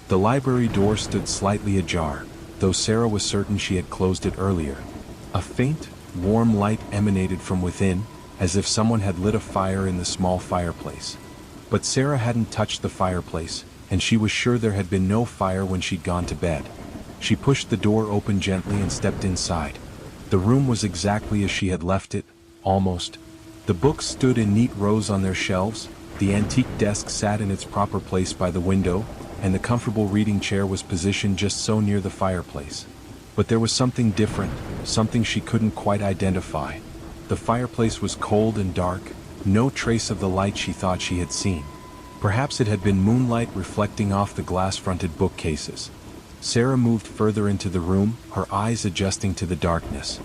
The library door stood slightly ajar, though Sarah was certain she had closed it earlier. A faint, warm light emanated from within, as if someone had lit a fire in the small fireplace. But Sarah hadn't touched the fireplace, and she was sure there had been no fire when she'd gone to bed. She pushed the door open gently and stepped inside. The room was exactly as she had left it, almost. The books stood in neat rows on their shelves, the antique desk sat in its proper place by the window, and the comfortable reading chair was positioned just so near the fireplace. But there was something different, something she couldn't quite identify. The fireplace was cold and dark, no trace of the light she thought she had seen. Perhaps it had been moonlight reflecting off the glass-fronted bookcases. Sarah moved further into the room, her eyes adjusting to the darkness.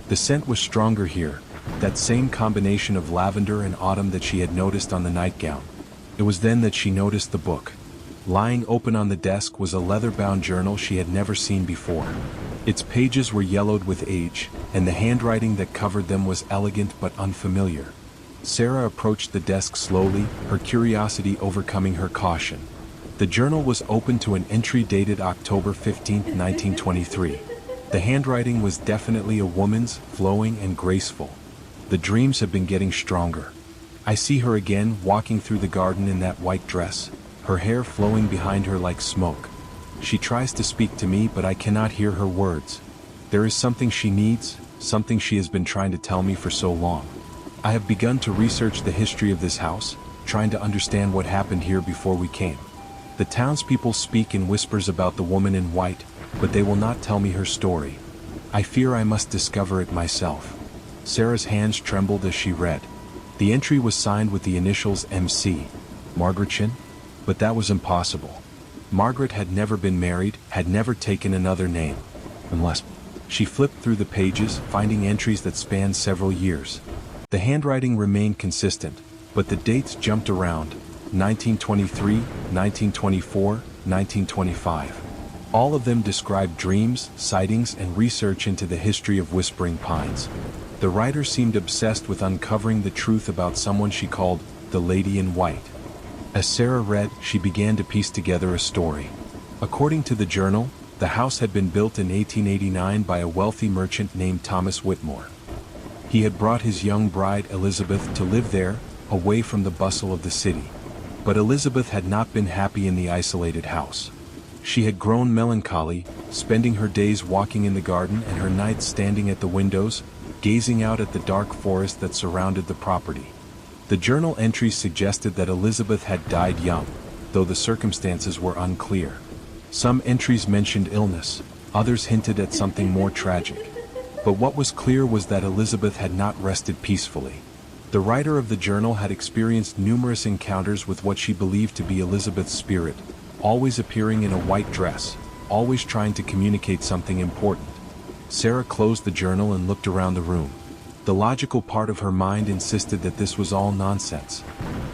The scent was stronger here, that same combination of lavender and autumn that she had noticed on the nightgown. It was then that she noticed the book. Lying open on the desk was a leather-bound journal she had never seen before. Its pages were yellowed with age, and the handwriting that covered them was elegant but unfamiliar. Sarah approached the desk slowly, her curiosity overcoming her caution. The journal was opened to an entry dated October 15, 1923. The handwriting was definitely a woman's, flowing and graceful. The dreams have been getting stronger. I see her again, walking through the garden in that white dress, her hair flowing behind her like smoke. She tries to speak to me, but I cannot hear her words. There is something she needs, something she has been trying to tell me for so long. I have begun to research the history of this house, trying to understand what happened here before we came. The townspeople speak in whispers about the woman in white, but they will not tell me her story. I fear I must discover it myself. Sarah's hands trembled as she read. The entry was signed with the initials MC, Margaretchen, but that was impossible. Margaret had never been married, had never taken another name. Unless... She flipped through the pages, finding entries that spanned several years. The handwriting remained consistent, but the dates jumped around: 1923, 1924, 1925. All of them described dreams, sightings, and research into the history of Whispering Pines. The writer seemed obsessed with uncovering the truth about someone she called the Lady in White. As Sarah read, she began to piece together a story. According to the journal, the house had been built in 1889 by a wealthy merchant named Thomas Whitmore. He had brought his young bride Elizabeth to live there, away from the bustle of the city. But Elizabeth had not been happy in the isolated house. She had grown melancholy, spending her days walking in the garden and her nights standing at the windows, gazing out at the dark forest that surrounded the property. The journal entries suggested that Elizabeth had died young, though the circumstances were unclear. Some entries mentioned illness, others hinted at something more tragic. But what was clear was that Elizabeth had not rested peacefully. The writer of the journal had experienced numerous encounters with what she believed to be Elizabeth's spirit, always appearing in a white dress, always trying to communicate something important. Sarah closed the journal and looked around the room. The logical part of her mind insisted that this was all nonsense.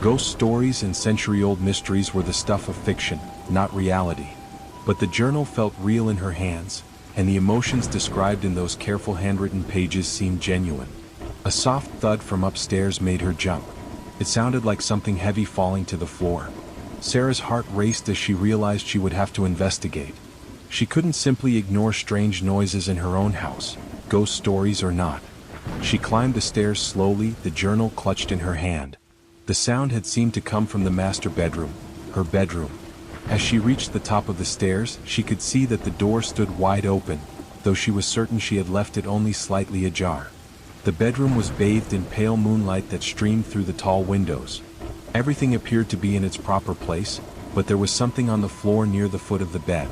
Ghost stories and century-old mysteries were the stuff of fiction, not reality. But the journal felt real in her hands, and the emotions described in those careful handwritten pages seemed genuine. A soft thud from upstairs made her jump. It sounded like something heavy falling to the floor. Sarah's heart raced as she realized she would have to investigate. She couldn't simply ignore strange noises in her own house, ghost stories or not. She climbed the stairs slowly, the journal clutched in her hand. The sound had seemed to come from the master bedroom, her bedroom. As she reached the top of the stairs, she could see that the door stood wide open, though she was certain she had left it only slightly ajar. The bedroom was bathed in pale moonlight that streamed through the tall windows. Everything appeared to be in its proper place, but there was something on the floor near the foot of the bed.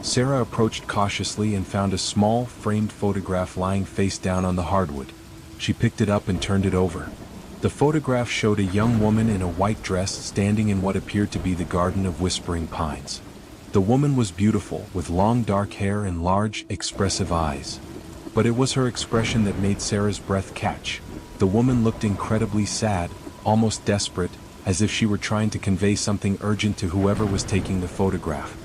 Sarah approached cautiously and found a small, framed photograph lying face down on the hardwood. She picked it up and turned it over. The photograph showed a young woman in a white dress standing in what appeared to be the Garden of Whispering Pines. The woman was beautiful, with long dark hair and large, expressive eyes. But it was her expression that made Sarah's breath catch. The woman looked incredibly sad, almost desperate, as if she were trying to convey something urgent to whoever was taking the photograph.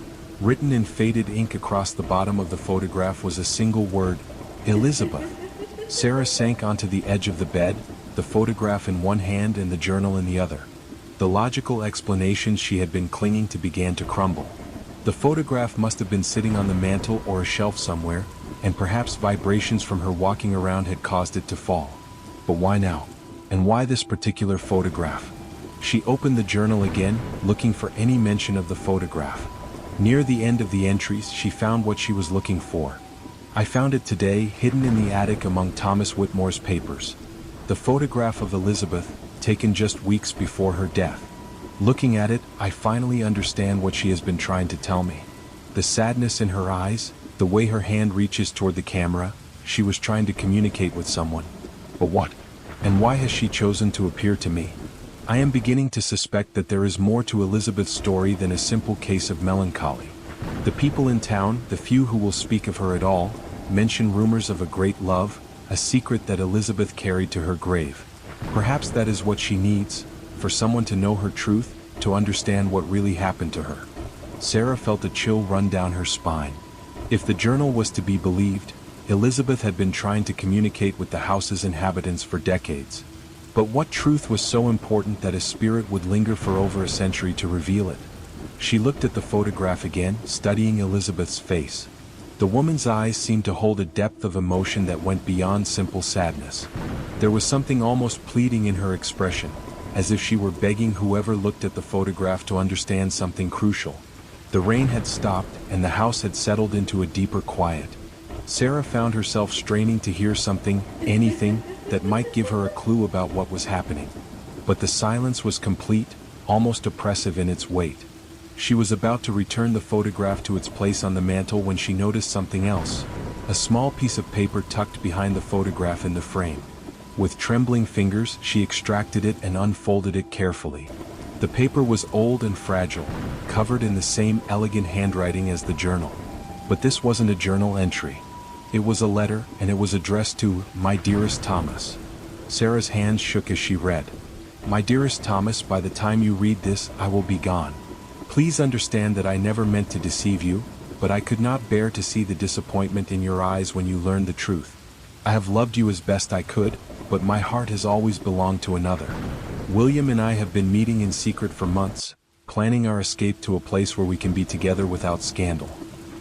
Written in faded ink across the bottom of the photograph was a single word: Elizabeth. Sarah sank onto the edge of the bed, the photograph in one hand and the journal in the other. The logical explanations she had been clinging to began to crumble. The photograph must have been sitting on the mantel or a shelf somewhere, and perhaps vibrations from her walking around had caused it to fall. But why now? And why this particular photograph? She opened the journal again, looking for any mention of the photograph. Near the end of the entries, she found what she was looking for. I found it today, hidden in the attic among Thomas Whitmore's papers. The photograph of Elizabeth, taken just weeks before her death. Looking at it, I finally understand what she has been trying to tell me. The sadness in her eyes, the way her hand reaches toward the camera, she was trying to communicate with someone. But what? And why has she chosen to appear to me? I am beginning to suspect that there is more to Elizabeth's story than a simple case of melancholy. The people in town, the few who will speak of her at all, mention rumors of a great love, a secret that Elizabeth carried to her grave. Perhaps that is what she needs, for someone to know her truth, to understand what really happened to her. Sarah felt a chill run down her spine. If the journal was to be believed, Elizabeth had been trying to communicate with the house's inhabitants for decades. But what truth was so important that a spirit would linger for over a century to reveal it? She looked at the photograph again, studying Elizabeth's face. The woman's eyes seemed to hold a depth of emotion that went beyond simple sadness. There was something almost pleading in her expression, as if she were begging whoever looked at the photograph to understand something crucial. The rain had stopped, and the house had settled into a deeper quiet. Sarah found herself straining to hear something, anything, that might give her a clue about what was happening. But the silence was complete, almost oppressive in its weight. She was about to return the photograph to its place on the mantel when she noticed something else. A small piece of paper tucked behind the photograph in the frame. With trembling fingers, she extracted it and unfolded it carefully. The paper was old and fragile, covered in the same elegant handwriting as the journal. But this wasn't a journal entry. It was a letter, and it was addressed to "My dearest Thomas." Sarah's hands shook as she read. "My dearest Thomas, by the time you read this, I will be gone. Please understand that I never meant to deceive you, but I could not bear to see the disappointment in your eyes when you learned the truth. I have loved you as best I could, but my heart has always belonged to another. William and I have been meeting in secret for months, planning our escape to a place where we can be together without scandal.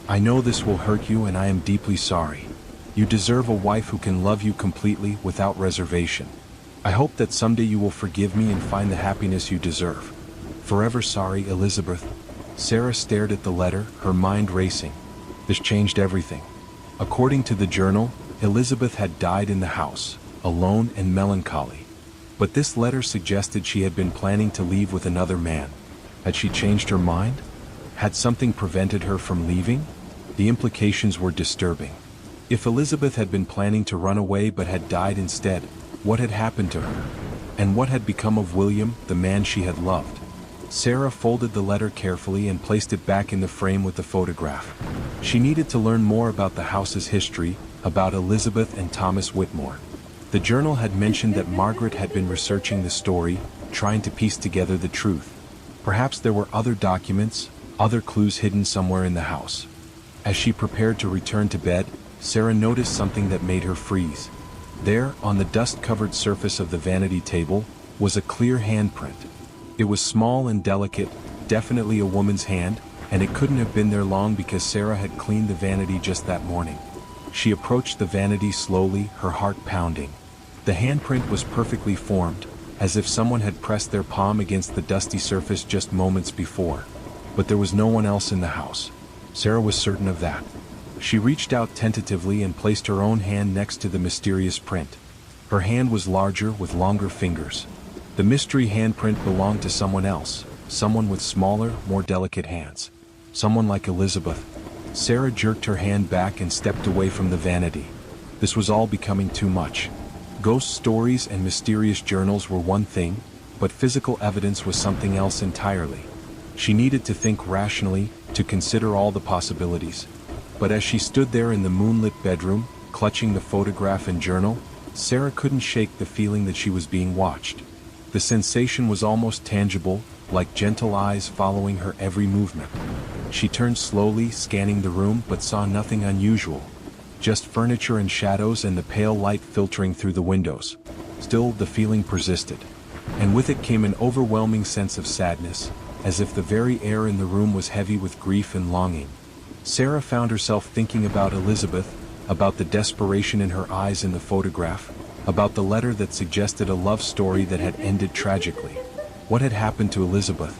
I know this will hurt you, and I am deeply sorry. You deserve a wife who can love you completely, without reservation. I hope that someday you will forgive me and find the happiness you deserve. Forever sorry, Elizabeth." Sarah stared at the letter, her mind racing. This changed everything. According to the journal, Elizabeth had died in the house, alone and melancholy. But this letter suggested she had been planning to leave with another man. Had she changed her mind? Had something prevented her from leaving? The implications were disturbing. If Elizabeth had been planning to run away but had died instead, what had happened to her? And what had become of William, the man she had loved? Sarah folded the letter carefully and placed it back in the frame with the photograph. She needed to learn more about the house's history, about Elizabeth and Thomas Whitmore. The journal had mentioned that Margaret had been researching the story, trying to piece together the truth. Perhaps there were other documents, other clues hidden somewhere in the house. As she prepared to return to bed, Sarah noticed something that made her freeze. There, on the dust-covered surface of the vanity table, was a clear handprint. It was small and delicate, definitely a woman's hand, and it couldn't have been there long because Sarah had cleaned the vanity just that morning. She approached the vanity slowly, her heart pounding. The handprint was perfectly formed, as if someone had pressed their palm against the dusty surface just moments before. But there was no one else in the house. Sarah was certain of that. She reached out tentatively and placed her own hand next to the mysterious print. Her hand was larger, with longer fingers. The mystery handprint belonged to someone else, someone with smaller, more delicate hands. Someone like Elizabeth. Sarah jerked her hand back and stepped away from the vanity. This was all becoming too much. Ghost stories and mysterious journals were one thing, but physical evidence was something else entirely. She needed to think rationally, to consider all the possibilities. But as she stood there in the moonlit bedroom, clutching the photograph and journal, Sarah couldn't shake the feeling that she was being watched. The sensation was almost tangible, like gentle eyes following her every movement. She turned slowly, scanning the room, but saw nothing unusual. Just furniture and shadows and the pale light filtering through the windows. Still, the feeling persisted. And with it came an overwhelming sense of sadness, as if the very air in the room was heavy with grief and longing. Sarah found herself thinking about Elizabeth, about the desperation in her eyes in the photograph, about the letter that suggested a love story that had ended tragically. What had happened to Elizabeth?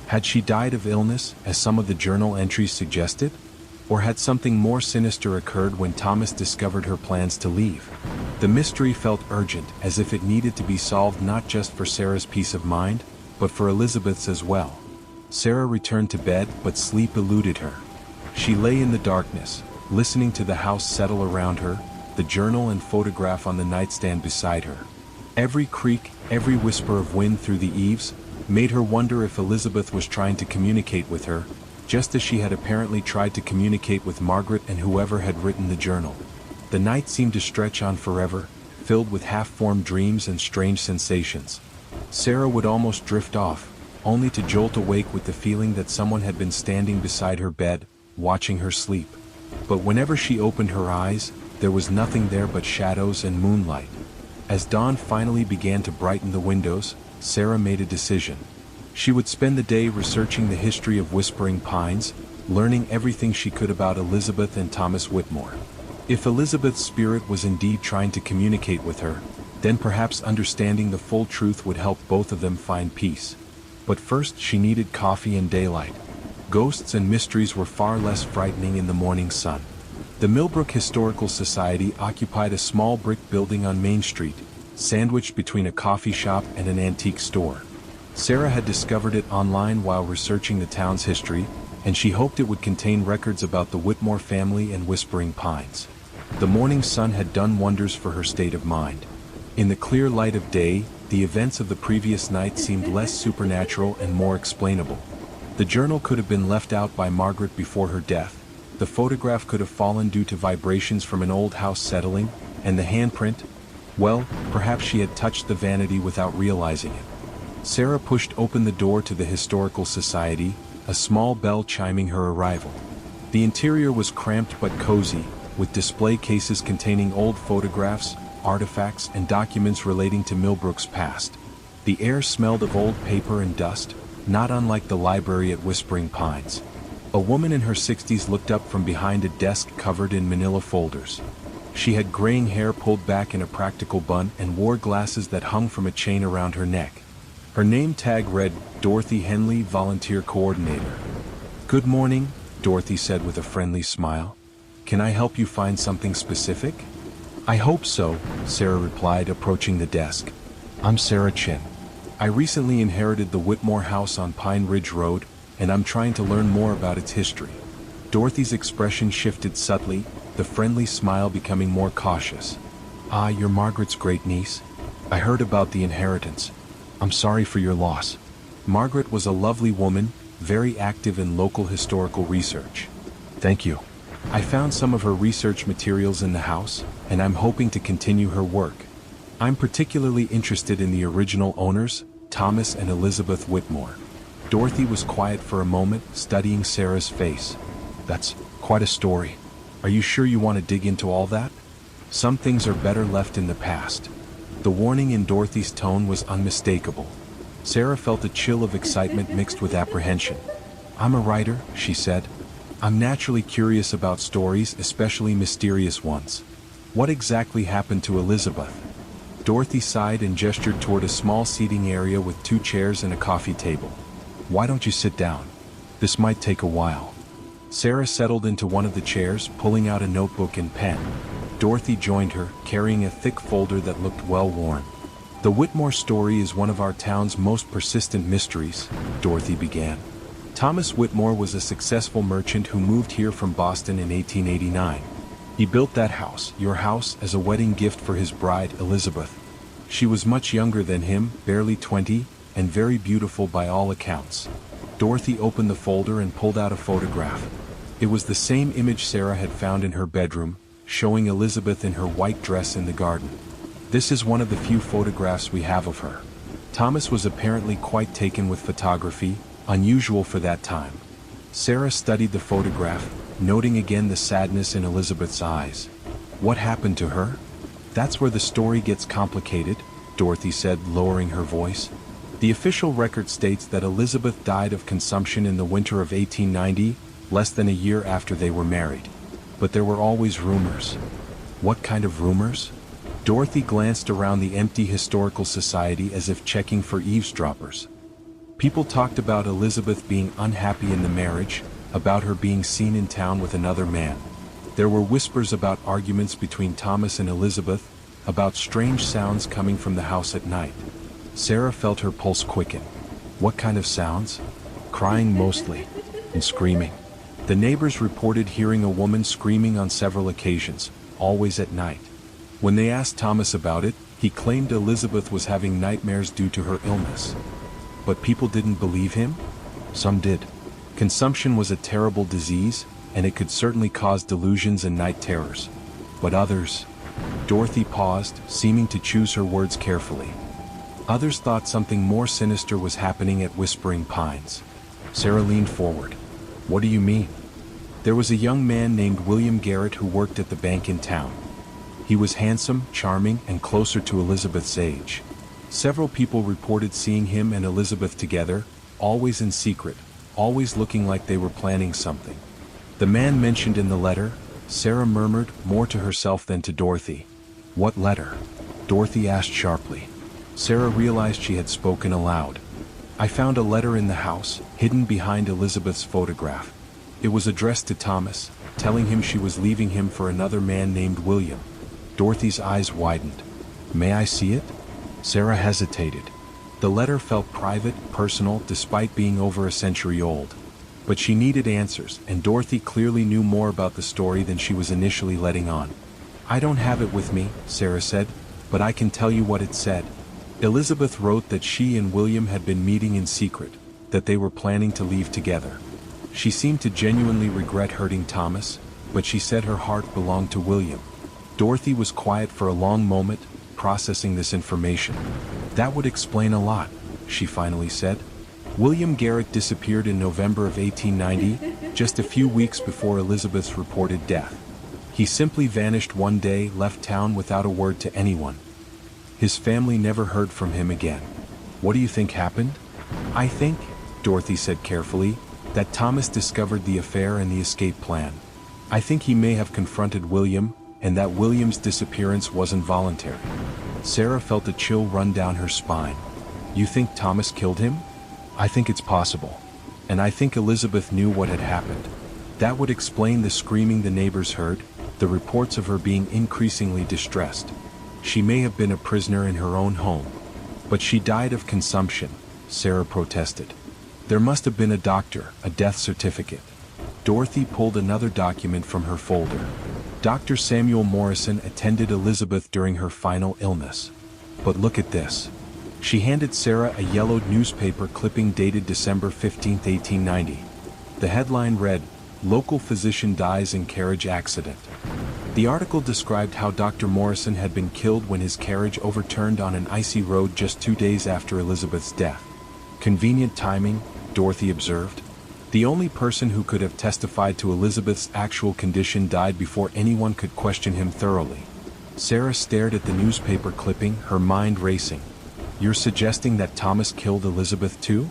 Had she died of illness, as some of the journal entries suggested? Or had something more sinister occurred when Thomas discovered her plans to leave? The mystery felt urgent, as if it needed to be solved not just for Sarah's peace of mind, but for Elizabeth's as well. Sarah returned to bed, but sleep eluded her. She lay in the darkness, listening to the house settle around her, the journal and photograph on the nightstand beside her. Every creak, every whisper of wind through the eaves, made her wonder if Elizabeth was trying to communicate with her, just as she had apparently tried to communicate with Margaret and whoever had written the journal. The night seemed to stretch on forever, filled with half-formed dreams and strange sensations. Sarah would almost drift off, only to jolt awake with the feeling that someone had been standing beside her bed, watching her sleep. But whenever she opened her eyes, there was nothing there but shadows and moonlight. As dawn finally began to brighten the windows, Sarah made a decision. She would spend the day researching the history of Whispering Pines, learning everything she could about Elizabeth and Thomas Whitmore. If Elizabeth's spirit was indeed trying to communicate with her, then perhaps understanding the full truth would help both of them find peace. But first she needed coffee and daylight. Ghosts and mysteries were far less frightening in the morning sun. The Millbrook Historical Society occupied a small brick building on Main Street, sandwiched between a coffee shop and an antique store. Sarah had discovered it online while researching the town's history, and she hoped it would contain records about the Whitmore family and Whispering Pines. The morning sun had done wonders for her state of mind. In the clear light of day, the events of the previous night seemed less supernatural and more explainable. The journal could have been left out by Margaret before her death, the photograph could have fallen due to vibrations from an old house settling, and the handprint, well, perhaps she had touched the vanity without realizing it. Sarah pushed open the door to the Historical Society, a small bell chiming her arrival. The interior was cramped but cozy, with display cases containing old photographs, artifacts, and documents relating to Millbrook's past. The air smelled of old paper and dust, not unlike the library at Whispering Pines. A woman in her 60s looked up from behind a desk covered in manila folders. She had graying hair pulled back in a practical bun and wore glasses that hung from a chain around her neck. Her name tag read, Dorothy Henley, Volunteer Coordinator. "Good morning," Dorothy said with a friendly smile. "Can I help you find something specific?" "I hope so," Sarah replied, approaching the desk. "I'm Sarah Chin. I recently inherited the Whitmore house on Pine Ridge Road, and I'm trying to learn more about its history." Dorothy's expression shifted subtly, the friendly smile becoming more cautious. "Ah, you're Margaret's great niece. I heard about the inheritance. I'm sorry for your loss." Margaret was a lovely woman, very active in local historical research. "Thank you. I found some of her research materials in the house, and I'm hoping to continue her work. I'm particularly interested in the original owners, Thomas and Elizabeth Whitmore." Dorothy was quiet for a moment, studying Sarah's face. "That's quite a story. Are you sure you want to dig into all that? Some things are better left in the past." The warning in Dorothy's tone was unmistakable. Sarah felt a chill of excitement mixed with apprehension. "I'm a writer," she said. "I'm naturally curious about stories, especially mysterious ones. What exactly happened to Elizabeth?" Dorothy sighed and gestured toward a small seating area with 2 chairs and a coffee table. "Why don't you sit down? This might take a while." Sarah settled into one of the chairs, pulling out a notebook and pen. Dorothy joined her, carrying a thick folder that looked well worn. "The Whitmore story is one of our town's most persistent mysteries," Dorothy began. "Thomas Whitmore was a successful merchant who moved here from Boston in 1889. He built that house, your house, as a wedding gift for his bride, Elizabeth. She was much younger than him, barely 20, and very beautiful by all accounts." Dorothy opened the folder and pulled out a photograph. It was the same image Sarah had found in her bedroom, showing Elizabeth in her white dress in the garden. "This is one of the few photographs we have of her." Thomas was apparently quite taken with photography, unusual for that time. Sarah studied the photograph, noting again the sadness in Elizabeth's eyes. "What happened to her?" "That's where the story gets complicated," Dorothy said, lowering her voice. "The official record states that Elizabeth died of consumption in the winter of 1890, less than a year after they were married. But there were always rumors." "What kind of rumors?" Dorothy glanced around the empty Historical Society as if checking for eavesdroppers. People talked about Elizabeth being unhappy in the marriage, about her being seen in town with another man. There were whispers about arguments between Thomas and Elizabeth, about strange sounds coming from the house at night. Sarah felt her pulse quicken. "What kind of sounds?" "Crying mostly, and screaming. The neighbors reported hearing a woman screaming on several occasions, always at night. When they asked Thomas about it, he claimed Elizabeth was having nightmares due to her illness. But people didn't believe him? Some did. Consumption was a terrible disease, and it could certainly cause delusions and night terrors. But others..." Dorothy paused, seeming to choose her words carefully. "Others thought something more sinister was happening at Whispering Pines." Sarah leaned forward. "What do you mean?" "There was a young man named William Garrett who worked at the bank in town. He was handsome, charming, and closer to Elizabeth's age. Several people reported seeing him and Elizabeth together, always in secret, always looking like they were planning something. The man mentioned in the letter, Sarah murmured, more to herself than to Dorothy. What letter? Dorothy asked sharply. Sarah realized she had spoken aloud. I found a letter in the house, hidden behind Elizabeth's photograph. It was addressed to Thomas, telling him she was leaving him for another man named William. Dorothy's eyes widened. May I see it? Sarah hesitated. The letter felt private, personal, despite being over a century old. But she needed answers, and Dorothy clearly knew more about the story than she was initially letting on. I don't have it with me, Sarah said, but I can tell you what it said. Elizabeth wrote that she and William had been meeting in secret, that they were planning to leave together. She seemed to genuinely regret hurting Thomas, but she said her heart belonged to William. Dorothy was quiet for a long moment, processing this information. That would explain a lot, she finally said. William Garrett disappeared in November of 1890, just a few weeks before Elizabeth's reported death. He simply vanished one day, left town without a word to anyone. His family never heard from him again. What do you think happened? I think, Dorothy said carefully, that Thomas discovered the affair and the escape plan. I think he may have confronted William, and that William's disappearance wasn't voluntary. Sarah felt a chill run down her spine. You think Thomas killed him? I think it's possible. And I think Elizabeth knew what had happened. That would explain the screaming the neighbors heard, the reports of her being increasingly distressed. She may have been a prisoner in her own home. But she died of consumption, Sarah protested. There must have been a doctor, a death certificate. Dorothy pulled another document from her folder. Dr. Samuel Morrison attended Elizabeth during her final illness. But look at this. She handed Sarah a yellowed newspaper clipping dated December 15, 1890. The headline read, "Local physician dies in carriage accident." The article described how Dr. Morrison had been killed when his carriage overturned on an icy road just 2 days after Elizabeth's death. Convenient timing, Dorothy observed. The only person who could have testified to Elizabeth's actual condition died before anyone could question him thoroughly. Sarah stared at the newspaper clipping, her mind racing. You're suggesting that Thomas killed Elizabeth too?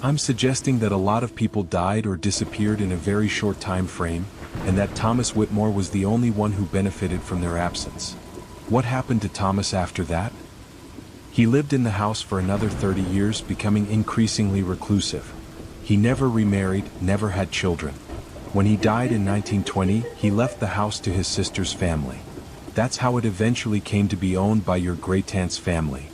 I'm suggesting that a lot of people died or disappeared in a very short time frame, and that Thomas Whitmore was the only one who benefited from their absence. What happened to Thomas after that? He lived in the house for another 30 years, becoming increasingly reclusive. He never remarried, never had children. When he died in 1920, he left the house to his sister's family. That's how it eventually came to be owned by your great-aunt's family.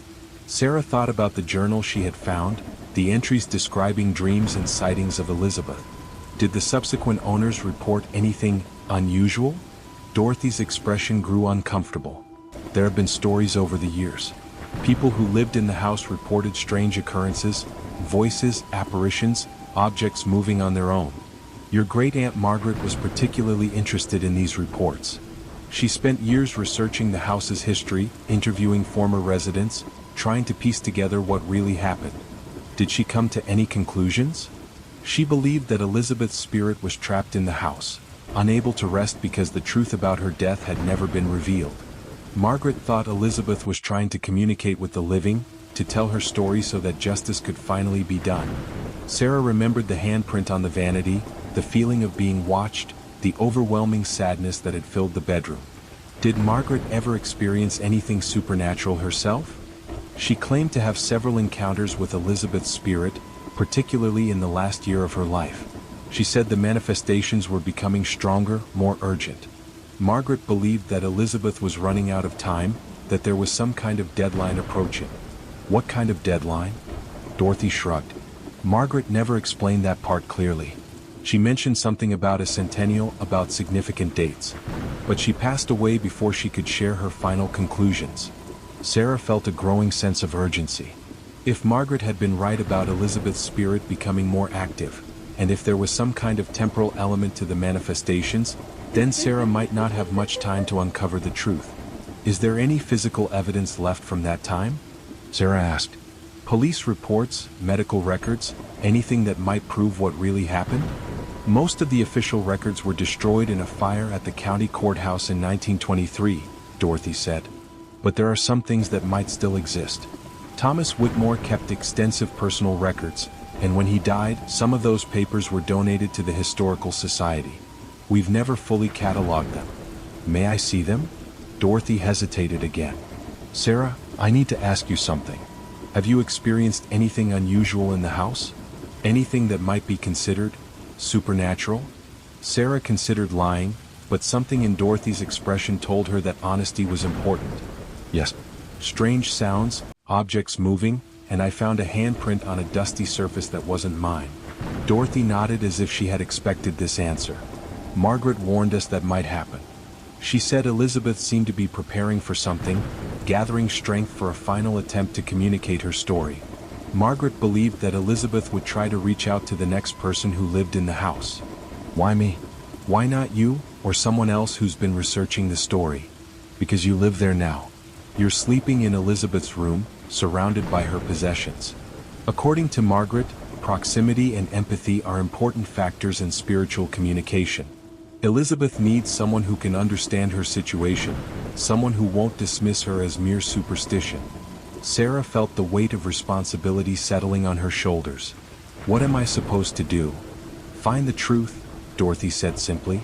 Sarah thought about the journal she had found, the entries describing dreams and sightings of Elizabeth. Did the subsequent owners report anything unusual? Dorothy's expression grew uncomfortable. There have been stories over the years. People who lived in the house reported strange occurrences, voices, apparitions, objects moving on their own. Your great-aunt Margaret was particularly interested in these reports. She spent years researching the house's history, interviewing former residents, trying to piece together what really happened. Did she come to any conclusions? She believed that Elizabeth's spirit was trapped in the house, unable to rest because the truth about her death had never been revealed. Margaret thought Elizabeth was trying to communicate with the living, to tell her story so that justice could finally be done. Sarah remembered the handprint on the vanity, the feeling of being watched, the overwhelming sadness that had filled the bedroom. Did Margaret ever experience anything supernatural herself? She claimed to have several encounters with Elizabeth's spirit, particularly in the last year of her life. She said the manifestations were becoming stronger, more urgent. Margaret believed that Elizabeth was running out of time, that there was some kind of deadline approaching. What kind of deadline? Dorothy shrugged. Margaret never explained that part clearly. She mentioned something about a centennial, about significant dates. But she passed away before she could share her final conclusions. Sarah felt a growing sense of urgency. If Margaret had been right about Elizabeth's spirit becoming more active, and if there was some kind of temporal element to the manifestations, then Sarah might not have much time to uncover the truth. Is there any physical evidence left from that time? Sarah asked. Police reports, medical records, anything that might prove what really happened? Most of the official records were destroyed in a fire at the county courthouse in 1923, Dorothy said. But there are some things that might still exist. Thomas Whitmore kept extensive personal records, And when he died, some of those papers were donated to the Historical Society. We've never fully cataloged them. May I see them? Dorothy hesitated again. Sarah, I need to ask you something. Have you experienced anything unusual in the house? Anything that might be considered supernatural? Sarah considered lying, but something in Dorothy's expression told her that honesty was important. Yes. Strange sounds, objects moving, and I found a handprint on a dusty surface that wasn't mine. Dorothy nodded as if she had expected this answer. Margaret warned us that might happen. She said Elizabeth seemed to be preparing for something, gathering strength for a final attempt to communicate her story. Margaret believed that Elizabeth would try to reach out to the next person who lived in the house. Why me? Why not you, or someone else who's been researching the story? Because you live there now. You're sleeping in Elizabeth's room, surrounded by her possessions. According to Margaret, proximity and empathy are important factors in spiritual communication. Elizabeth needs someone who can understand her situation, someone who won't dismiss her as mere superstition. Sarah felt the weight of responsibility settling on her shoulders. What am I supposed to do? Find the truth, Dorothy said simply.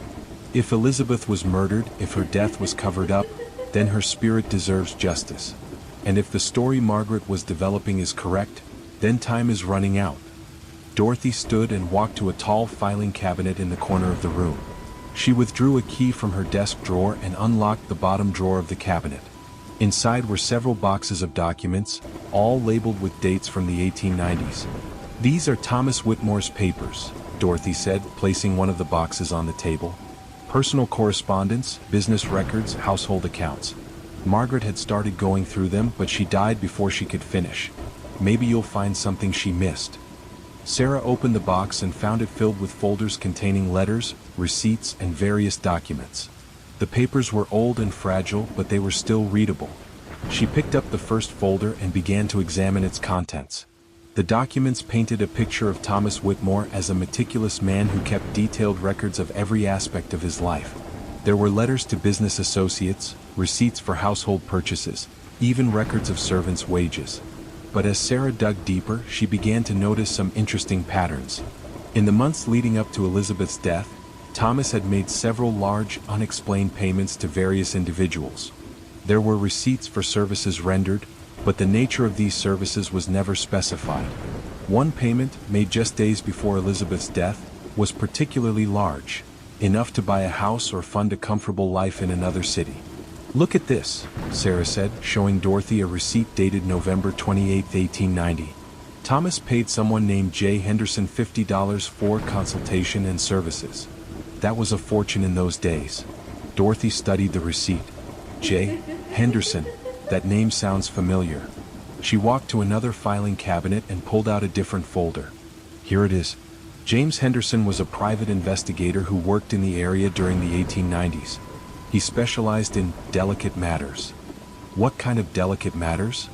If Elizabeth was murdered, if her death was covered up, then her spirit deserves justice. And if the story Margaret was developing is correct, then time is running out. Dorothy stood and walked to a tall filing cabinet in the corner of the room. She withdrew a key from her desk drawer and unlocked the bottom drawer of the cabinet. Inside were several boxes of documents, all labeled with dates from the 1890s. These are Thomas Whitmore's papers, Dorothy said, placing one of the boxes on the table. Personal correspondence, business records, household accounts. Margaret had started going through them, but she died before she could finish. Maybe you'll find something she missed. Sarah opened the box and found it filled with folders containing letters, receipts, and various documents. The papers were old and fragile, but they were still readable. She picked up the first folder and began to examine its contents. The documents painted a picture of Thomas Whitmore as a meticulous man who kept detailed records of every aspect of his life. There were letters to business associates, receipts for household purchases, even records of servants' wages. But as Sarah dug deeper, she began to notice some interesting patterns. In the months leading up to Elizabeth's death, Thomas had made several large, unexplained payments to various individuals. There were receipts for services rendered, but the nature of these services was never specified. One payment, made just days before Elizabeth's death, was particularly large, enough to buy a house or fund a comfortable life in another city. Look at this, Sarah said, showing Dorothy a receipt dated November 28, 1890. Thomas paid someone named J. Henderson $50 for consultation and services. That was a fortune in those days. Dorothy studied the receipt. J. Henderson, that name sounds familiar. She walked to another filing cabinet and pulled out a different folder. Here it is. James Henderson was a private investigator who worked in the area during the 1890s. He specialized in delicate matters. What kind of delicate matters?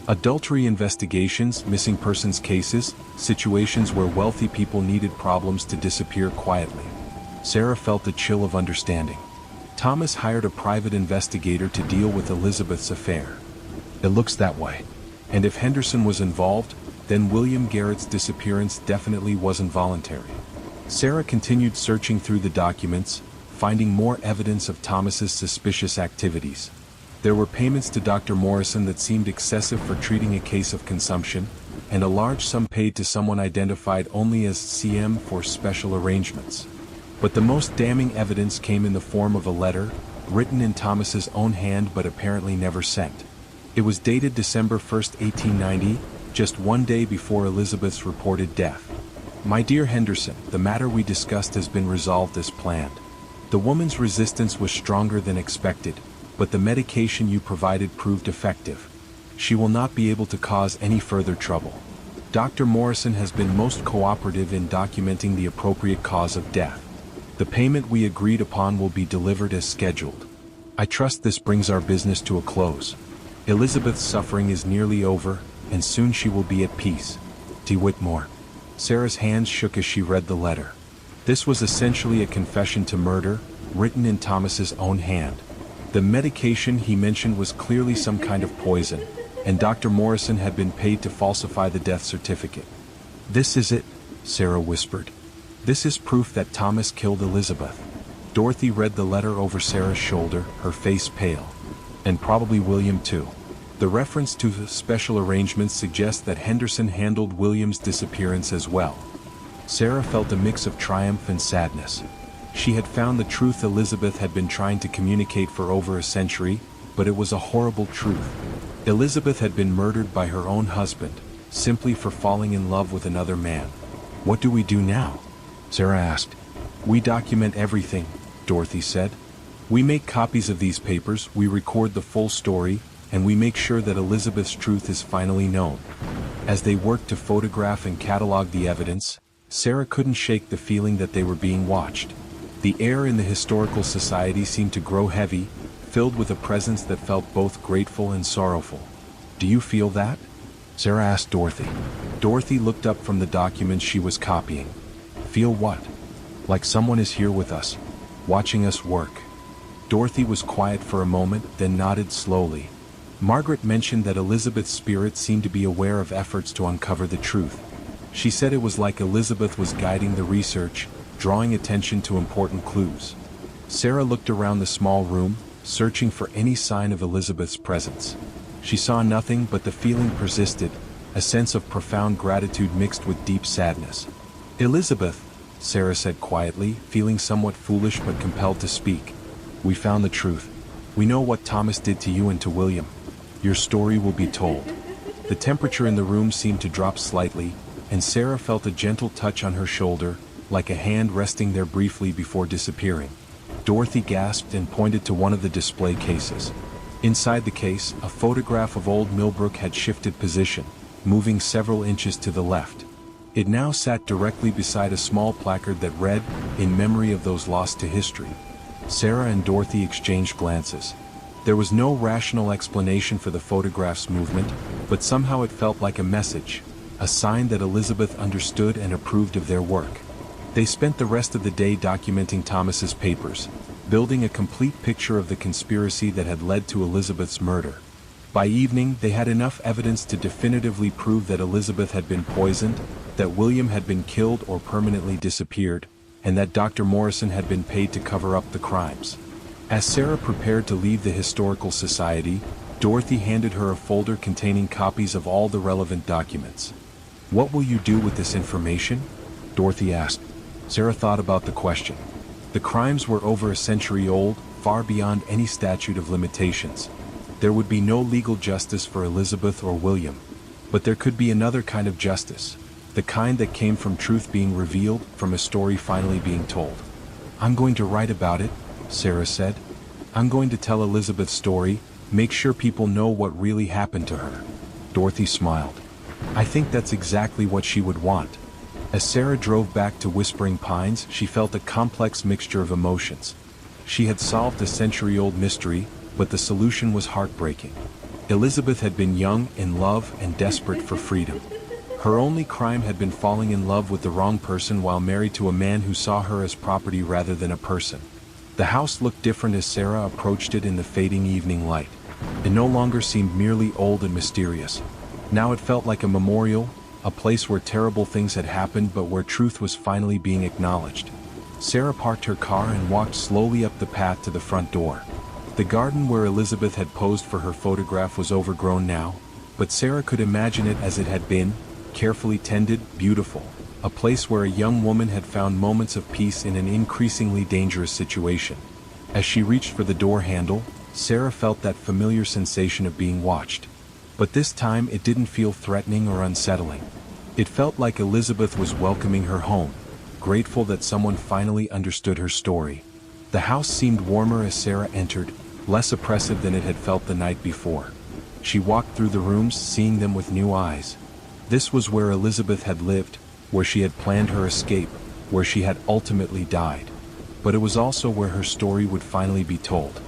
Adultery investigations, missing persons cases, situations where wealthy people needed problems to disappear quietly. Sarah felt a chill of understanding. Thomas hired a private investigator to deal with Elizabeth's affair. It looks that way. And if Henderson was involved, then William Garrett's disappearance definitely wasn't voluntary. Sarah continued searching through the documents, finding more evidence of Thomas's suspicious activities. There were payments to Dr. Morrison that seemed excessive for treating a case of consumption, and a large sum paid to someone identified only as CM for special arrangements. But the most damning evidence came in the form of a letter, written in Thomas's own hand but apparently never sent. It was dated December 1, 1890, just one day before Elizabeth's reported death. My dear Henderson, the matter we discussed has been resolved as planned. The woman's resistance was stronger than expected, but the medication you provided proved effective. She will not be able to cause any further trouble. Dr. Morrison has been most cooperative in documenting the appropriate cause of death. The payment we agreed upon will be delivered as scheduled. I trust this brings our business to a close. Elizabeth's suffering is nearly over, and soon she will be at peace. T. Whitmore. Sarah's hands shook as she read the letter. This was essentially a confession to murder, written in Thomas's own hand. The medication he mentioned was clearly some kind of poison, and Dr. Morrison had been paid to falsify the death certificate. "This is it," Sarah whispered. "This is proof that Thomas killed Elizabeth." Dorothy read the letter over Sarah's shoulder, her face pale. "And probably William too." The reference to the special arrangements suggests that Henderson handled William's disappearance as well. Sarah felt a mix of triumph and sadness. She had found the truth Elizabeth had been trying to communicate for over a century, but it was a horrible truth. Elizabeth had been murdered by her own husband, simply for falling in love with another man. "What do we do now?" Sarah asked. "We document everything," Dorothy said. "We make copies of these papers, we record the full story, and we make sure that Elizabeth's truth is finally known." As they worked to photograph and catalog the evidence, Sarah couldn't shake the feeling that they were being watched. The air in the historical society seemed to grow heavy, filled with a presence that felt both grateful and sorrowful. "Do you feel that?" Sarah asked Dorothy. Dorothy looked up from the documents she was copying. "Feel what?" "Like someone is here with us, watching us work." Dorothy was quiet for a moment, then nodded slowly. Margaret mentioned that Elizabeth's spirit seemed to be aware of efforts to uncover the truth. She said it was like Elizabeth was guiding the research, drawing attention to important clues. Sarah looked around the small room, searching for any sign of Elizabeth's presence. She saw nothing, but the feeling persisted, a sense of profound gratitude mixed with deep sadness. "Elizabeth," Sarah said quietly, feeling somewhat foolish but compelled to speak. "We found the truth. We know what Thomas did to you and to William. Your story will be told." The temperature in the room seemed to drop slightly, and Sarah felt a gentle touch on her shoulder, like a hand resting there briefly before disappearing. Dorothy gasped and pointed to one of the display cases. Inside the case, a photograph of old Millbrook had shifted position, moving several inches to the left. It now sat directly beside a small placard that read, "In memory of those lost to history." Sarah and Dorothy exchanged glances. There was no rational explanation for the photograph's movement, but somehow it felt like a message, a sign that Elizabeth understood and approved of their work. They spent the rest of the day documenting Thomas's papers, building a complete picture of the conspiracy that had led to Elizabeth's murder. By evening, they had enough evidence to definitively prove that Elizabeth had been poisoned, that William had been killed or permanently disappeared, and that Dr. Morrison had been paid to cover up the crimes. As Sarah prepared to leave the Historical Society, Dorothy handed her a folder containing copies of all the relevant documents. "What will you do with this information?" Dorothy asked. Sarah thought about the question. The crimes were over a century old, far beyond any statute of limitations. There would be no legal justice for Elizabeth or William. But there could be another kind of justice, the kind that came from truth being revealed, from a story finally being told. "I'm going to write about it," Sarah said. "I'm going to tell Elizabeth's story, make sure people know what really happened to her." Dorothy smiled. "I think that's exactly what she would want." As Sarah drove back to Whispering Pines, she felt a complex mixture of emotions. She had solved a century-old mystery, but the solution was heartbreaking. Elizabeth had been young, in love, and desperate for freedom. Her only crime had been falling in love with the wrong person while married to a man who saw her as property rather than a person. The house looked different as Sarah approached it in the fading evening light. It no longer seemed merely old and mysterious. Now it felt like a memorial, a place where terrible things had happened but where truth was finally being acknowledged. Sarah parked her car and walked slowly up the path to the front door. The garden where Elizabeth had posed for her photograph was overgrown now, but Sarah could imagine it as it had been, carefully tended, beautiful, a place where a young woman had found moments of peace in an increasingly dangerous situation. As she reached for the door handle, Sarah felt that familiar sensation of being watched. But this time it didn't feel threatening or unsettling. It felt like Elizabeth was welcoming her home, grateful that someone finally understood her story. The house seemed warmer as Sarah entered, less oppressive than it had felt the night before. She walked through the rooms, seeing them with new eyes. This was where Elizabeth had lived, where she had planned her escape, where she had ultimately died. But it was also where her story would finally be told.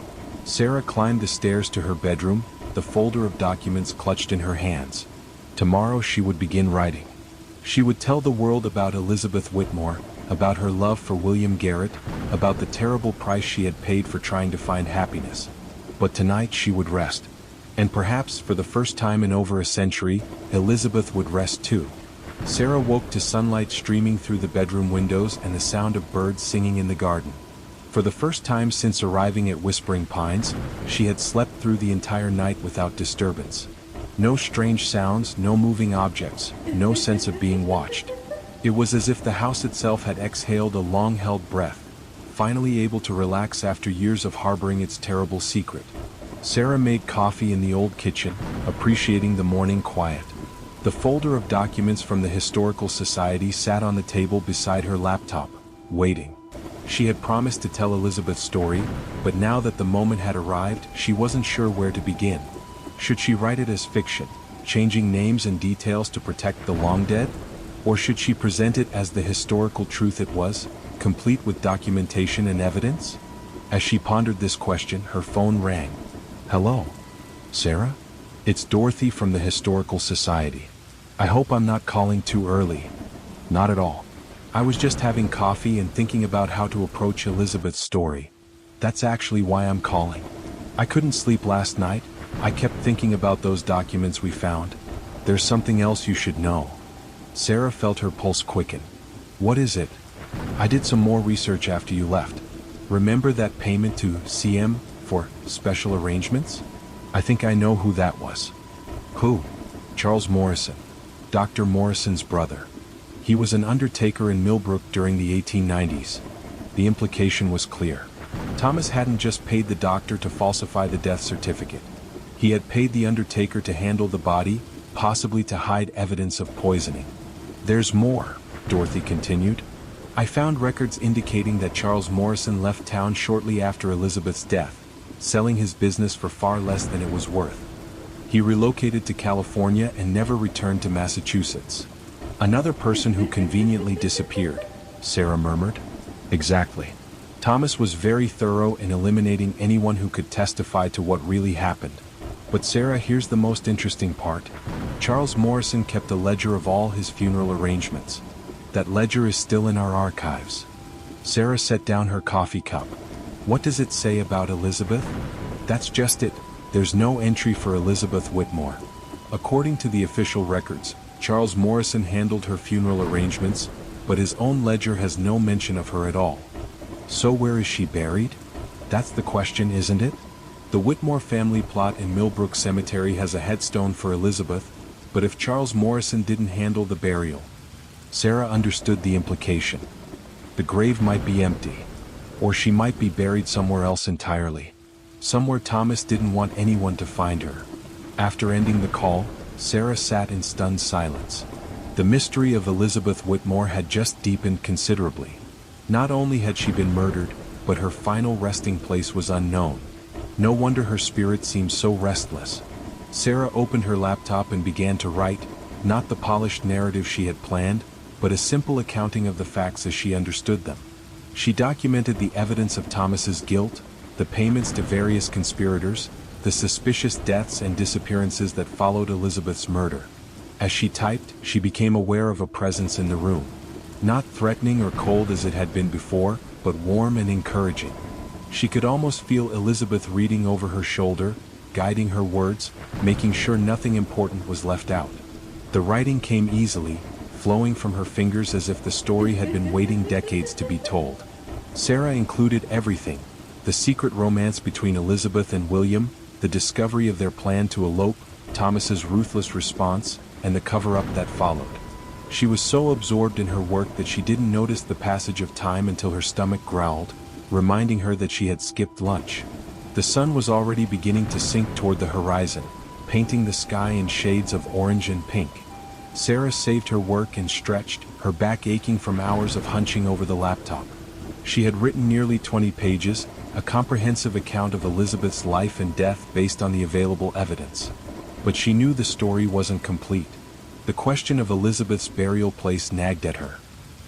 Sarah climbed the stairs to her bedroom, the folder of documents clutched in her hands. Tomorrow she would begin writing. She would tell the world about Elizabeth Whitmore, about her love for William Garrett, about the terrible price she had paid for trying to find happiness. But tonight she would rest. And perhaps, for the first time in over a century, Elizabeth would rest too. Sarah woke to sunlight streaming through the bedroom windows and the sound of birds singing in the garden. For the first time since arriving at Whispering Pines, she had slept through the entire night without disturbance. No strange sounds, no moving objects, no sense of being watched. It was as if the house itself had exhaled a long-held breath, finally able to relax after years of harboring its terrible secret. Sarah made coffee in the old kitchen, appreciating the morning quiet. The folder of documents from the Historical Society sat on the table beside her laptop, waiting. She had promised to tell Elizabeth's story, but now that the moment had arrived, she wasn't sure where to begin. Should she write it as fiction, changing names and details to protect the long dead? Or should she present it as the historical truth it was, complete with documentation and evidence? As she pondered this question, her phone rang. "Hello? Sarah? It's Dorothy from the Historical Society. I hope I'm not calling too early." "Not at all. I was just having coffee and thinking about how to approach Elizabeth's story. That's actually why I'm calling. I couldn't sleep last night. I kept thinking about those documents we found. There's something else you should know." Sarah felt her pulse quicken. "What is it?" "I did some more research after you left. Remember that payment to CM for special arrangements? I think I know who that was." "Who?" "Charles Morrison. Dr. Morrison's brother. He was an undertaker in Millbrook during the 1890s. The implication was clear. Thomas hadn't just paid the doctor to falsify the death certificate. He had paid the undertaker to handle the body, possibly to hide evidence of poisoning. "There's more," Dorothy continued. "I found records indicating that Charles Morrison left town shortly after Elizabeth's death, selling his business for far less than it was worth. He relocated to California and never returned to Massachusetts." "Another person who conveniently disappeared," Sarah murmured. "Exactly. Thomas was very thorough in eliminating anyone who could testify to what really happened. But Sarah, here's the most interesting part. Charles Morrison kept a ledger of all his funeral arrangements. That ledger is still in our archives." Sarah set down her coffee cup. "What does it say about Elizabeth?" "That's just it. There's no entry for Elizabeth Whitmore. According to the official records, Charles Morrison handled her funeral arrangements, but his own ledger has no mention of her at all." "So where is she buried?" "That's the question, isn't it? The Whitmore family plot in Millbrook Cemetery has a headstone for Elizabeth, but if Charles Morrison didn't handle the burial..." Sarah understood the implication. The grave might be empty. Or she might be buried somewhere else entirely. Somewhere Thomas didn't want anyone to find her. After ending the call, Sarah sat in stunned silence. The mystery of Elizabeth Whitmore had just deepened considerably. Not only had she been murdered, but her final resting place was unknown. No wonder her spirit seemed so restless. Sarah opened her laptop and began to write, not the polished narrative she had planned, but a simple accounting of the facts as she understood them. She documented the evidence of Thomas's guilt, the payments to various conspirators, the suspicious deaths and disappearances that followed Elizabeth's murder. As she typed, she became aware of a presence in the room. Not threatening or cold as it had been before, but warm and encouraging. She could almost feel Elizabeth reading over her shoulder, guiding her words, making sure nothing important was left out. The writing came easily, flowing from her fingers as if the story had been waiting decades to be told. Sarah included everything: the secret romance between Elizabeth and William, the discovery of their plan to elope, Thomas's ruthless response, and the cover-up that followed. She was so absorbed in her work that she didn't notice the passage of time until her stomach growled, reminding her that she had skipped lunch. The sun was already beginning to sink toward the horizon, painting the sky in shades of orange and pink. Sarah saved her work and stretched, her back aching from hours of hunching over the laptop. She had written nearly 20 pages, a comprehensive account of Elizabeth's life and death based on the available evidence. But she knew the story wasn't complete. The question of Elizabeth's burial place nagged at her.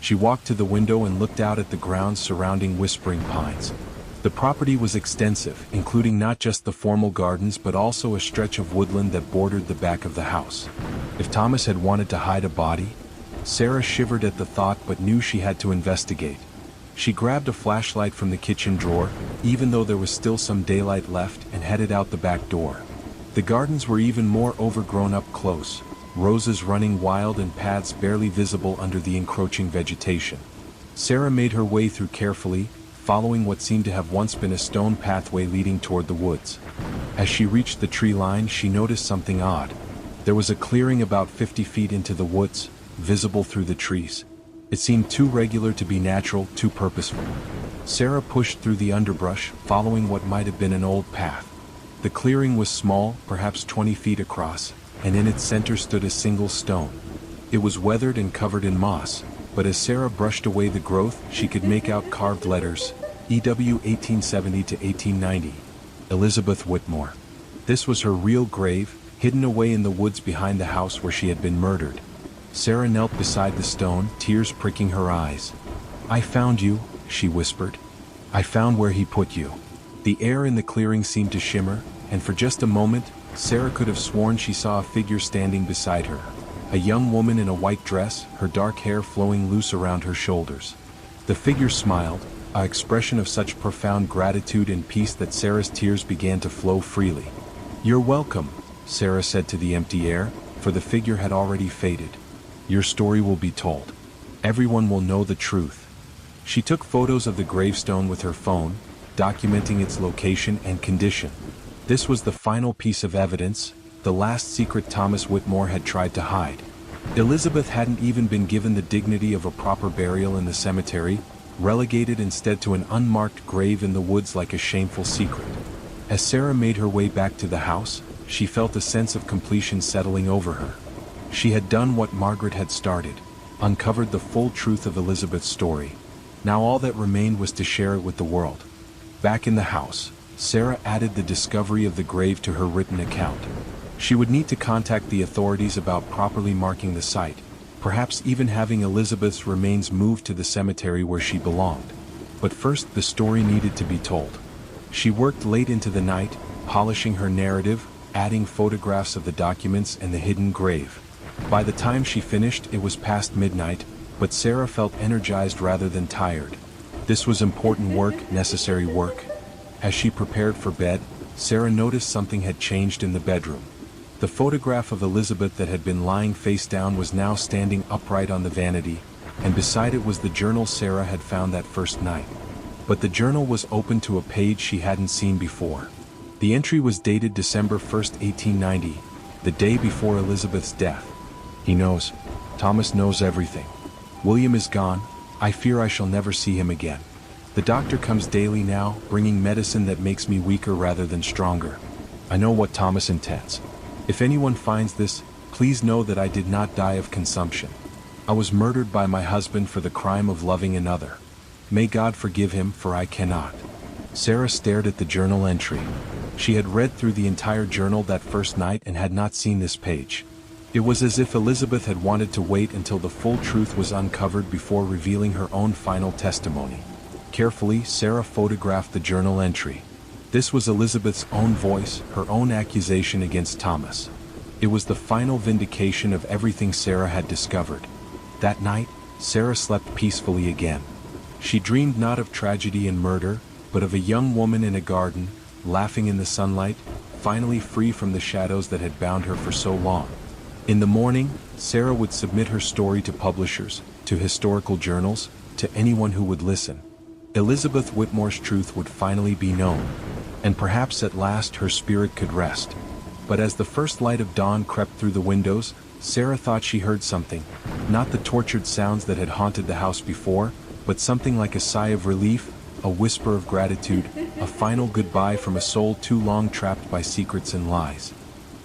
She walked to the window and looked out at the grounds surrounding Whispering Pines. The property was extensive, including not just the formal gardens but also a stretch of woodland that bordered the back of the house. If Thomas had wanted to hide a body? Sarah shivered at the thought but knew she had to investigate. She grabbed a flashlight from the kitchen drawer, even though there was still some daylight left, and headed out the back door. The gardens were even more overgrown up close, roses running wild and paths barely visible under the encroaching vegetation. Sarah made her way through carefully, following what seemed to have once been a stone pathway leading toward the woods. As she reached the tree line, she noticed something odd. There was a clearing about 50 feet into the woods, visible through the trees. It seemed too regular to be natural, too purposeful. Sarah pushed through the underbrush, following what might have been an old path. The clearing was small, perhaps 20 feet across, and in its center stood a single stone. It was weathered and covered in moss, but as Sarah brushed away the growth, she could make out carved letters, EW 1870 to 1890, Elizabeth Whitmore. This was her real grave, hidden away in the woods behind the house where she had been murdered. Sarah knelt beside the stone, tears pricking her eyes. "I found you," she whispered. "I found where he put you." The air in the clearing seemed to shimmer, and for just a moment, Sarah could have sworn she saw a figure standing beside her. A young woman in a white dress, her dark hair flowing loose around her shoulders. The figure smiled, an expression of such profound gratitude and peace that Sarah's tears began to flow freely. "You're welcome," Sarah said to the empty air, for the figure had already faded. "Your story will be told. Everyone will know the truth." She took photos of the gravestone with her phone, documenting its location and condition. This was the final piece of evidence, the last secret Thomas Whitmore had tried to hide. Elizabeth hadn't even been given the dignity of a proper burial in the cemetery, relegated instead to an unmarked grave in the woods like a shameful secret. As Sarah made her way back to the house, she felt a sense of completion settling over her. She had done what Margaret had started, uncovered the full truth of Elizabeth's story. Now all that remained was to share it with the world. Back in the house, Sarah added the discovery of the grave to her written account. She would need to contact the authorities about properly marking the site, perhaps even having Elizabeth's remains moved to the cemetery where she belonged. But first, the story needed to be told. She worked late into the night, polishing her narrative, adding photographs of the documents and the hidden grave. By the time she finished, it was past midnight, but Sarah felt energized rather than tired. This was important work, necessary work. As she prepared for bed, Sarah noticed something had changed in the bedroom. The photograph of Elizabeth that had been lying face down was now standing upright on the vanity, and beside it was the journal Sarah had found that first night. But the journal was open to a page she hadn't seen before. The entry was dated December 1st, 1890, the day before Elizabeth's death. "He knows. Thomas knows everything. William is gone. I fear I shall never see him again. The doctor comes daily now, bringing medicine that makes me weaker rather than stronger. I know what Thomas intends. If anyone finds this, please know that I did not die of consumption. I was murdered by my husband for the crime of loving another. May God forgive him, for I cannot." Sarah stared at the journal entry. She had read through the entire journal that first night and had not seen this page. It was as if Elizabeth had wanted to wait until the full truth was uncovered before revealing her own final testimony. Carefully, Sarah photographed the journal entry. This was Elizabeth's own voice, her own accusation against Thomas. It was the final vindication of everything Sarah had discovered. That night, Sarah slept peacefully again. She dreamed not of tragedy and murder, but of a young woman in a garden, laughing in the sunlight, finally free from the shadows that had bound her for so long. In the morning, Sarah would submit her story to publishers, to historical journals, to anyone who would listen. Elizabeth Whitmore's truth would finally be known, and perhaps at last her spirit could rest. But as the first light of dawn crept through the windows, Sarah thought she heard something, not the tortured sounds that had haunted the house before, but something like a sigh of relief, a whisper of gratitude, a final goodbye from a soul too long trapped by secrets and lies.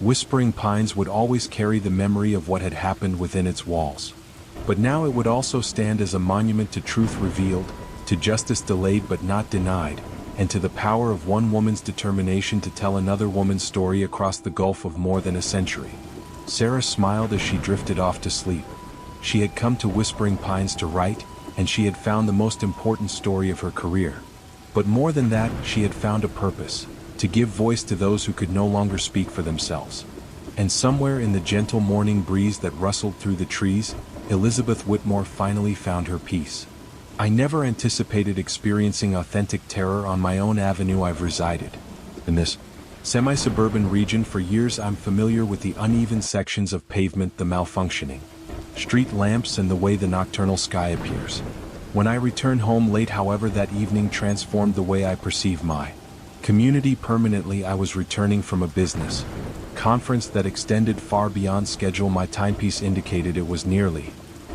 Whispering Pines would always carry the memory of what had happened within its walls. But now it would also stand as a monument to truth revealed, to justice delayed but not denied, and to the power of one woman's determination to tell another woman's story across the gulf of more than a century. Sarah smiled as she drifted off to sleep. She had come to Whispering Pines to write, and she had found the most important story of her career. But more than that, she had found a purpose, to give voice to those who could no longer speak for themselves. And somewhere in the gentle morning breeze that rustled through the trees, Elizabeth Whitmore finally found her peace. "I never anticipated experiencing authentic terror on my own avenue I've resided. And this Semi-suburban region. For years I'm familiar with the uneven sections of pavement, the malfunctioning street lamps, and the way the nocturnal sky appears. When I returned home late, however, that evening transformed the way I perceive my community permanently. I was returning from a business conference that extended far beyond schedule. My timepiece indicated it was nearly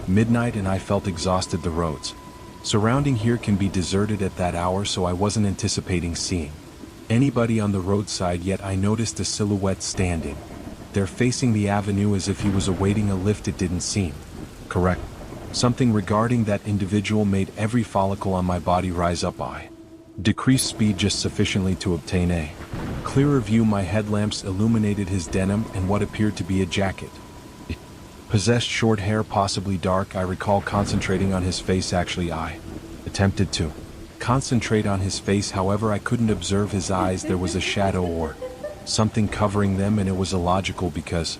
midnight and I felt exhausted. The roads surrounding here can be deserted at that hour, so I wasn't anticipating seeing anybody on the roadside, yet I noticed a silhouette standing there facing the avenue as if he was awaiting a lift. It didn't seem correct. Something regarding that individual made every follicle on my body rise up. I decreased speed just sufficiently to obtain a clearer view. My headlamps illuminated his denim and what appeared to be a jacket. It possessed short hair, possibly dark. I recall concentrating on his face. Actually, I attempted to concentrate on his face, however I couldn't observe his eyes. There was a shadow or something covering them, and it was illogical because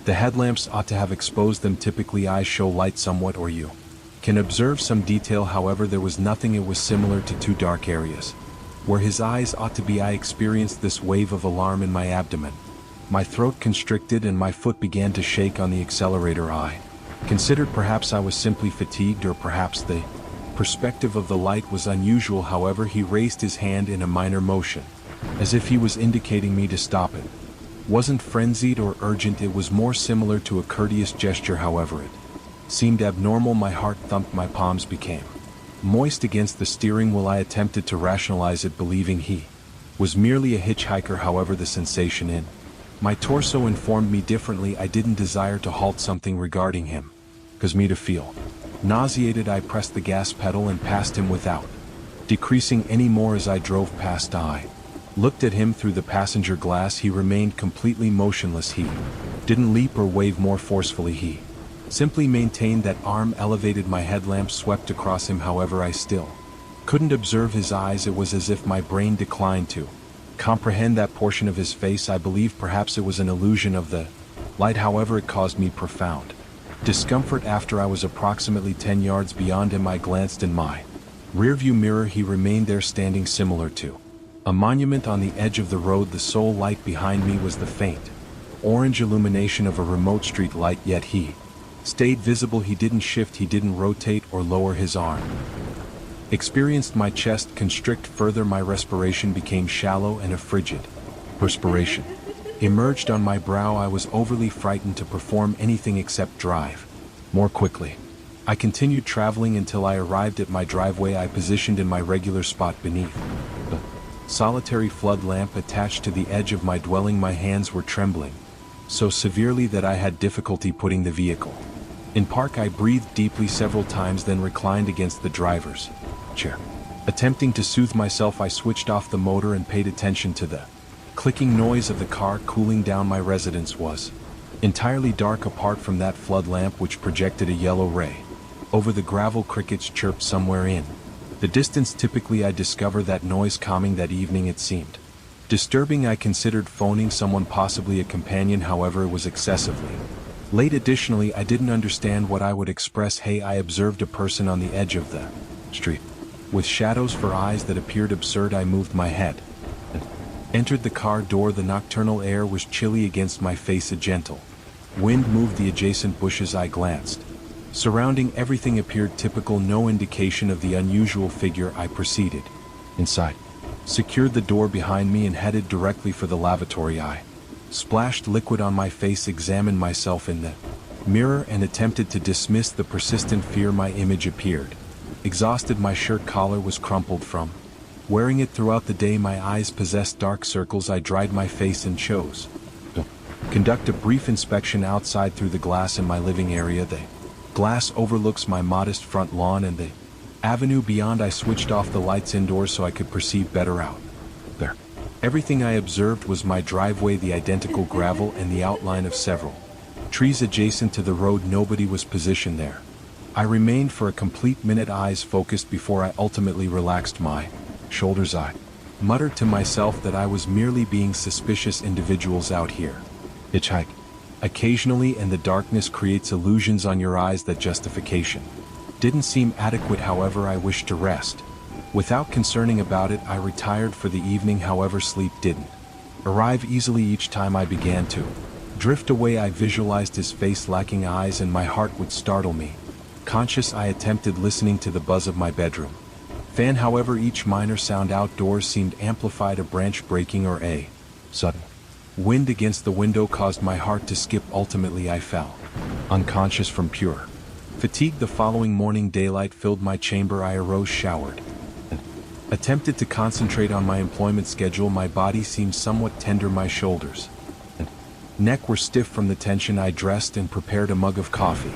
the headlamps ought to have exposed them. Typically eyes show light somewhat, or you can observe some detail. However, there was nothing. It was similar to two dark areas where his eyes ought to be. I experienced this wave of alarm in my abdomen. My throat constricted and my foot began to shake on the accelerator. I considered perhaps I was simply fatigued, or perhaps the perspective of the light was unusual. However, he raised his hand in a minor motion, as if he was indicating me to stop. It wasn't frenzied or urgent. It was more similar to a courteous gesture. However, it seemed abnormal. My heart thumped. My palms became moist against the steering wheel. I attempted to rationalize it, believing he was merely a hitchhiker. However, the sensation in my torso informed me differently. I didn't desire to halt. Something regarding him caused me to feel nauseated. I pressed the gas pedal and passed him without decreasing any more. As I drove past, I looked at him through the passenger glass. He remained completely motionless. He didn't leap or wave more forcefully. He simply maintained that arm elevated. My headlamp swept across him. However, I still couldn't observe his eyes. It was as if my brain declined to comprehend that portion of his face. I believe perhaps it was an illusion of the light. However, it caused me profound discomfort. After I was approximately 10 yards beyond him, I glanced in my rearview mirror. He remained there, standing similar to a monument on the edge of the road. The sole light behind me was the faint orange illumination of a remote street light, yet he stayed visible. He didn't shift, he didn't rotate or lower his arm. Experienced my chest constrict further. My respiration became shallow and a frigid perspiration emerged on my brow. I was overly frightened to perform anything except drive more quickly. I continued traveling until I arrived at my driveway. I positioned in my regular spot beneath the solitary flood lamp attached to the edge of my dwelling. My hands were trembling so severely that I had difficulty putting the vehicle in park. I breathed deeply several times, then reclined against the driver's chair. Attempting to soothe myself, I switched off the motor and paid attention to the clicking noise of the car cooling down. My residence was entirely dark apart from that flood lamp, which projected a yellow ray over the gravel. Crickets chirped somewhere in the distance. Typically I discover that noise calming. That evening it seemed disturbing. I considered phoning someone, possibly a companion. However, it was excessively late. Additionally, I didn't understand what I would express. Hey, I observed a person on the edge of the street with shadows for eyes that appeared absurd. I moved my head and entered the car door. The nocturnal air was chilly against my face. A gentle wind moved the adjacent bushes. I glanced. Surrounding everything appeared typical. No indication of the unusual figure. I proceeded inside, secured the door behind me, and headed directly for the lavatory. I splashed liquid on my face, examined myself in the mirror, and attempted to dismiss the persistent fear. My image appeared exhausted. My shirt collar was crumpled from wearing it throughout the day. My eyes possessed dark circles. I dried my face and chose to conduct a brief inspection outside through the glass in my living area. The glass overlooks my modest front lawn and the avenue beyond. I switched off the lights indoors so I could perceive better out there. Everything I observed was my driveway, the identical gravel, and the outline of several trees adjacent to the road. Nobody was positioned there. I remained for a complete minute, eyes focused, before I ultimately relaxed my shoulders. I muttered to myself that I was merely being suspicious. Individuals out here hitchhike occasionally, and the darkness creates illusions on your eyes. That justification didn't seem adequate. However, I wished to rest without concerning about it. I retired for the evening. However, sleep didn't arrive easily each time I began to drift away. I visualized his face lacking eyes and my heart would startle me. Conscious, I attempted listening to the buzz of my bedroom fan. However, each minor sound outdoors seemed amplified. A branch breaking or a sudden wind against the window caused my heart to skip. Ultimately, I fell unconscious from pure fatigue. The following morning, daylight filled my chamber. I arose, showered, and attempted to concentrate on my employment schedule. My body seemed somewhat tender. My shoulders and neck were stiff from the tension. I dressed and prepared a mug of coffee.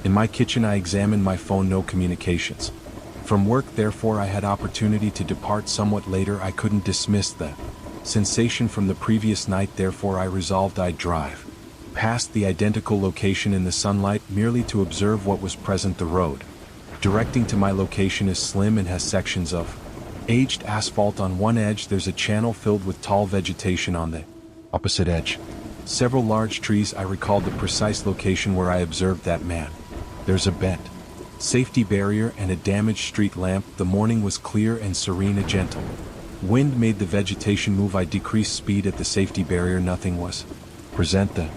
In my kitchen, I examined my phone. No communications from work, therefore I had opportunity to depart somewhat later. I couldn't dismiss the sensation from the previous night, therefore I resolved I'd drive past the identical location in the sunlight merely to observe what was present. The road directing to my location is slim and has sections of aged asphalt. On one edge there's a channel filled with tall vegetation. On the opposite edge, several large trees. I recalled the precise location where I observed that man. There's a bent safety barrier and a damaged street lamp. The morning was clear and serene. A gentle wind made the vegetation move. I decreased speed at the safety barrier. Nothing was present. The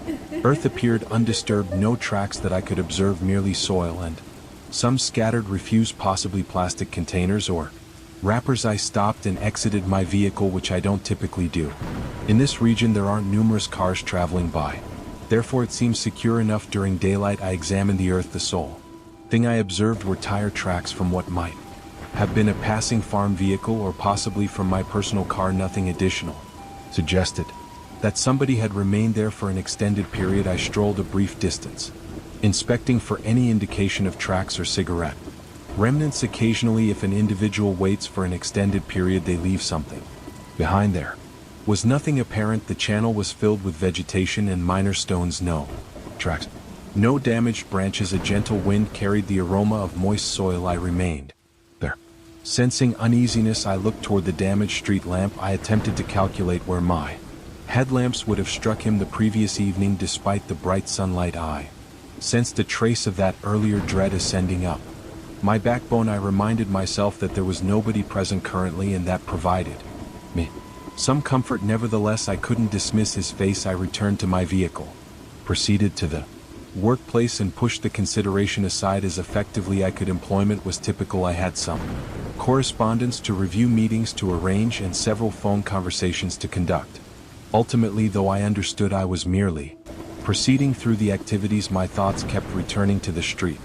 earth appeared undisturbed. No tracks that I could observe, merely soil and some scattered refuse, possibly plastic containers or wrappers. I stopped and exited my vehicle, which I don't typically do. In this region there aren't numerous cars traveling by, therefore it seems secure enough. During daylight I examined the earth. The sole thing I observed were tire tracks from what might have been a passing farm vehicle or possibly from my personal car. Nothing additional suggested that somebody had remained there for an extended period. I strolled a brief distance, inspecting for any indication of tracks or cigarette remnants. Occasionally, if an individual waits for an extended period, they leave something behind. There was nothing apparent. The channel was filled with vegetation and minor stones. No tracks, no damaged branches. A gentle wind carried the aroma of moist soil. I remained there, sensing uneasiness. I looked toward the damaged street lamp. I attempted to calculate where my headlamps would have struck him the previous evening. Despite the bright sunlight, I sensed a trace of that earlier dread ascending up my backbone. I reminded myself that there was nobody present currently, and that provided me some comfort. Nevertheless, I couldn't dismiss his face. I returned to my vehicle, proceeded to the workplace, and pushed the consideration aside as effectively I could. Employment was typical. I had some correspondence to review, meetings to arrange, and several phone conversations to conduct. Ultimately, though I understood I was merely proceeding through the activities, my thoughts kept returning to the street,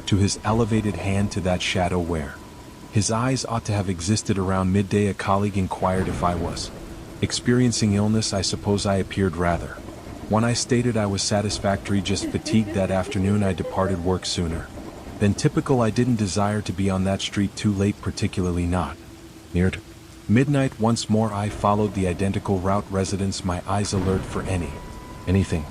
to his elevated hand, to that shadow where his eyes ought to have existed. Around midday, a colleague inquired if I was experiencing illness. I suppose I appeared rather. When I stated I was satisfactory, just fatigued. That afternoon I departed work sooner than typical. I didn't desire to be on that street too late, particularly not near to midnight. Once more I followed the identical route. Residents, my eyes alert for anything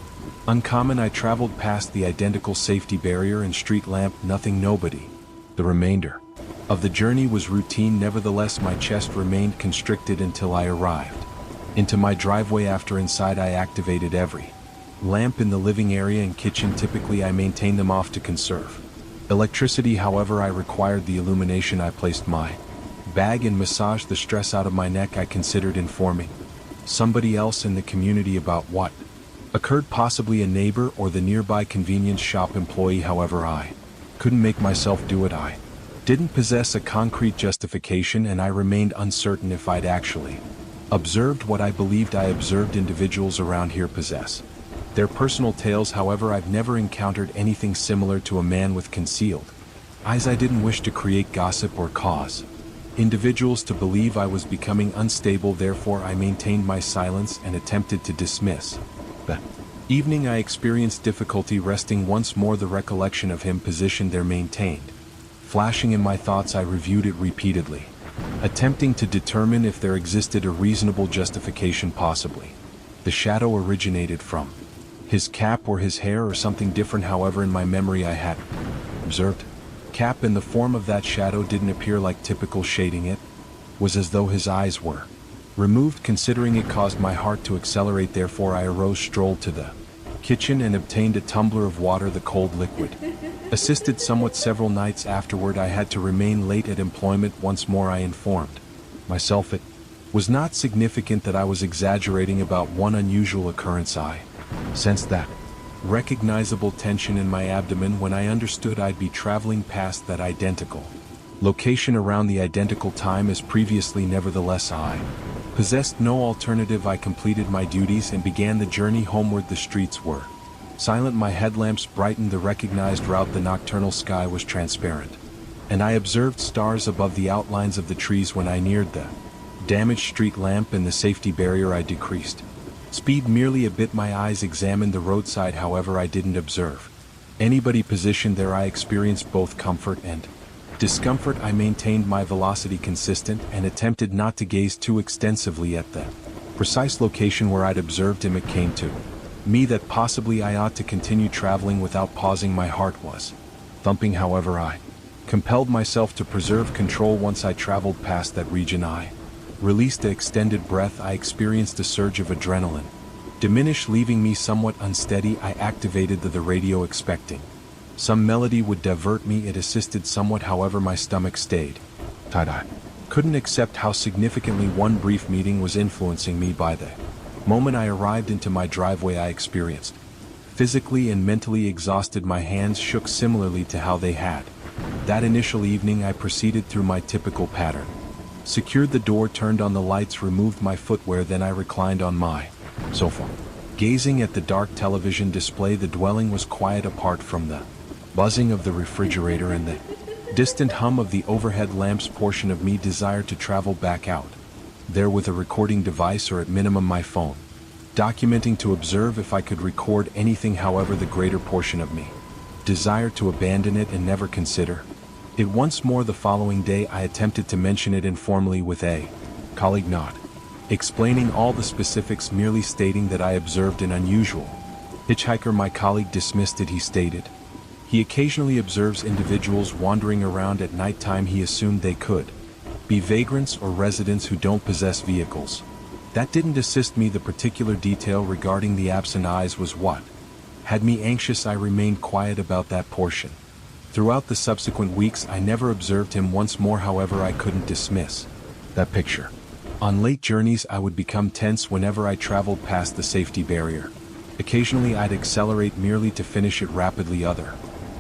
uncommon. I traveled past the identical safety barrier and street lamp. Nothing, nobody. The remainder of the journey was routine. Nevertheless, my chest remained constricted until I arrived into my driveway. After inside, I activated every lamp in the living area and kitchen. Typically I maintain them off to conserve electricity. However, I required the illumination. I placed my bag and massaged the stress out of my neck. I considered informing somebody else in the community about what occurred, possibly a neighbor or the nearby convenience shop employee. However, I couldn't make myself do it. I didn't possess a concrete justification, and I remained uncertain if I'd actually observed what I believed I observed. Individuals around here possess their personal tales. However, I've never encountered anything similar to a man with concealed eyes. I didn't wish to create gossip or cause individuals to believe I was becoming unstable. Therefore, I maintained my silence and attempted to dismiss the evening. I experienced difficulty resting. Once more the recollection of him positioned there maintained flashing in my thoughts. I reviewed it repeatedly, attempting to determine if there existed a reasonable justification. Possibly the shadow originated from his cap or his hair or something different. However, in my memory I had observed cap in the form of that shadow. Didn't appear like typical shading. It was as though his eyes were removed. Considering it caused my heart to accelerate. Therefore I arose, strolled to the kitchen, and obtained a tumbler of water. The cold liquid assisted somewhat. Several nights afterward I had to remain late at employment. Once more I informed myself it Was not significant that I was exaggerating about one unusual occurrence. I sensed that recognizable tension in my abdomen when I understood I'd be traveling past that identical location around the identical time as previously. Nevertheless, I possessed no alternative. I completed my duties and began the journey homeward. The streets were silent, my headlamps brightened the recognized route. The nocturnal sky was transparent, and I observed stars above the outlines of the trees. When I neared the damaged street lamp and the safety barrier, I decreased speed merely a bit. My eyes examined the roadside, however I didn't observe anybody positioned there. I experienced both comfort and discomfort. I maintained my velocity consistent and attempted not to gaze too extensively at the precise location where I'd observed him. It came to me that possibly I ought to continue traveling without pausing. My heart was thumping, however I compelled myself to preserve control. Once I traveled past that region, I released an extended breath. I experienced a surge of adrenaline diminish, leaving me somewhat unsteady. I activated the radio, expecting some melody would divert me. It assisted somewhat, however my stomach stayed tight. I couldn't accept how significantly one brief meeting was influencing me. By the moment I arrived into my driveway, I experienced physically and mentally exhausted. My hands shook similarly to how they had that initial evening. I proceeded through my typical pattern, secured the door, turned on the lights, removed my footwear, then I reclined on my sofa, gazing at the dark television display. The dwelling was quiet apart from the buzzing of the refrigerator and the distant hum of the overhead lamps. Portion of me desired to travel back out there with a recording device, or at minimum my phone, documenting to observe if I could record anything. However, the greater portion of me desired to abandon it and never consider it once more. The following day I attempted to mention it informally with a colleague, not explaining all the specifics, merely stating that I observed an unusual hitchhiker. My colleague dismissed it. He stated he occasionally observes individuals wandering around at nighttime. He assumed they could be vagrants or residents who don't possess vehicles. That didn't assist me. The particular detail regarding the absent eyes was what had me anxious. I remained quiet about that portion. Throughout the subsequent weeks, I never observed him once more. However, I couldn't dismiss that picture. On late journeys, I would become tense whenever I traveled past the safety barrier. Occasionally, I'd accelerate merely to finish it rapidly. Other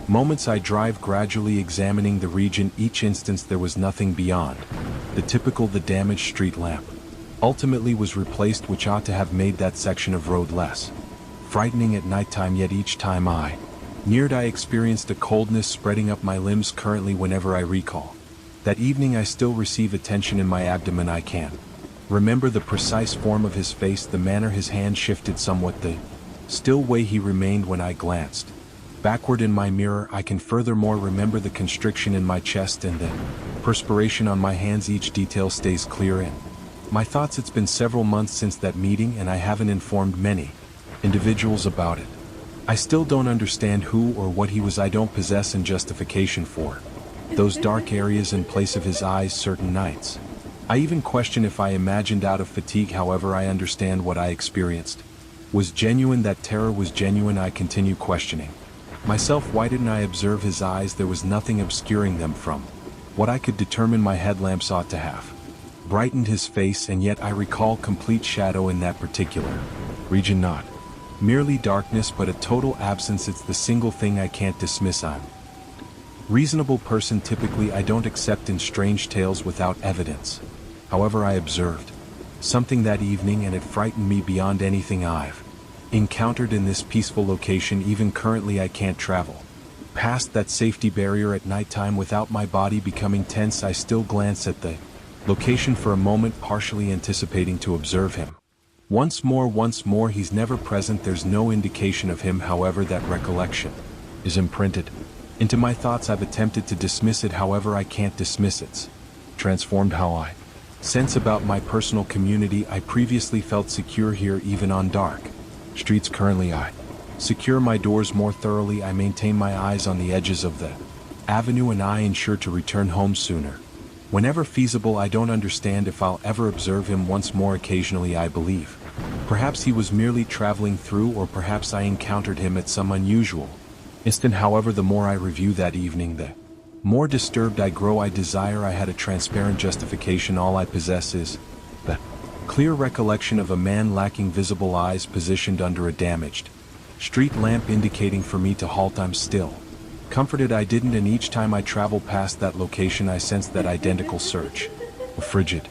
moments, I drive gradually, examining the region. Each instance, there was nothing beyond the typical. The damaged street lamp ultimately was replaced, which ought to have made that section of road less frightening at nighttime. Yet each time I neared, I experienced a coldness spreading up my limbs. Currently, whenever I recall that evening, I still receive a tension in my abdomen. I can remember the precise form of his face, the manner his hand shifted somewhat, the still way he remained when I glanced backward in my mirror. I can furthermore remember the constriction in my chest and the perspiration on my hands. Each detail stays clear in my thoughts. It's been several months since that meeting, and I haven't informed many individuals about it. I still don't understand who or what he was. I don't possess an justification for those dark areas in place of his eyes certain nights. I even question if I imagined out of fatigue. However, I understand what I experienced was genuine. That terror was genuine. I continue questioning myself. Why didn't I observe his eyes? There was nothing obscuring them from what I could determine my headlamps ought to have brightened his face, and yet I recall complete shadow in that particular region. Not merely darkness, but a total absence. It's the single thing I can't dismiss. I'm reasonable person. Typically, I don't accept in strange tales without evidence. However, I observed something that evening, and it frightened me beyond anything I've encountered in this peaceful location. Even currently, I can't travel past that safety barrier at nighttime without my body becoming tense. I still glance at the location for a moment, partially anticipating to observe him. Once more, he's never present. There's no indication of him. However, that recollection is imprinted into my thoughts. I've attempted to dismiss it. However, I can't dismiss it's transformed how I sense about my personal community. I previously felt secure here, even on dark streets. Currently, I secure my doors more thoroughly. I maintain my eyes on the edges of the avenue, and I ensure to return home sooner whenever feasible. I don't understand if I'll ever observe him once more. Occasionally, I believe perhaps he was merely traveling through, or perhaps I encountered him at some unusual instant. However, the more I review that evening, the more disturbed I grow. I desire I had a transparent justification. All I possess is The clear recollection of a man lacking visible eyes positioned under a damaged street lamp indicating for me to halt. I'm still comforted I didn't, and each time I travel past that location I sensed that identical surge of frigid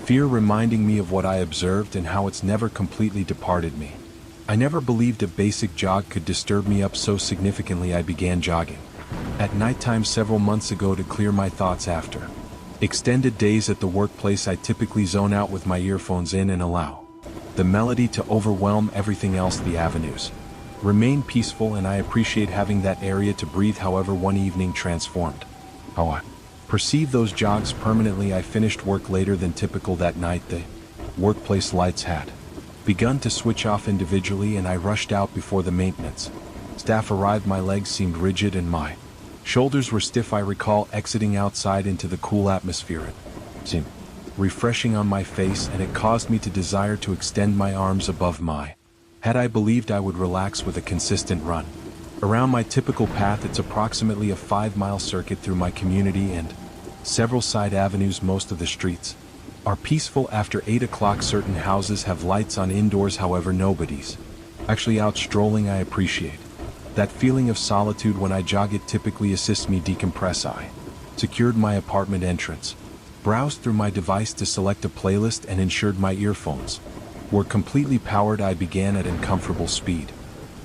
fear reminding me of what I observed and how it's never completely departed me. I never believed a basic jog could disturb me up so significantly. I began jogging at nighttime several months ago to clear my thoughts after extended days at the workplace. I typically zone out with my earphones in and allow the melody to overwhelm everything else. The avenues remain peaceful and I appreciate having that area to breathe. However, one evening transformed how I perceive those jogs permanently. I finished work later than typical that night. The workplace lights had begun to switch off individually and I rushed out before the maintenance staff arrived. My legs seemed rigid and my shoulders were stiff. I recall exiting outside into the cool atmosphere. It seemed refreshing on my face and it caused me to desire to extend my arms above my head. I believed I would relax with a consistent run around my typical path. It's approximately a 5-mile circuit through my community and several side avenues. Most of the streets are peaceful after 8 o'clock. Certain houses have lights on indoors, however nobody's actually out strolling. I appreciate that feeling of solitude when I jog. It typically assists me decompress. I secured my apartment entrance, browsed through my device to select a playlist and ensured my earphones were completely powered. I began at uncomfortable speed.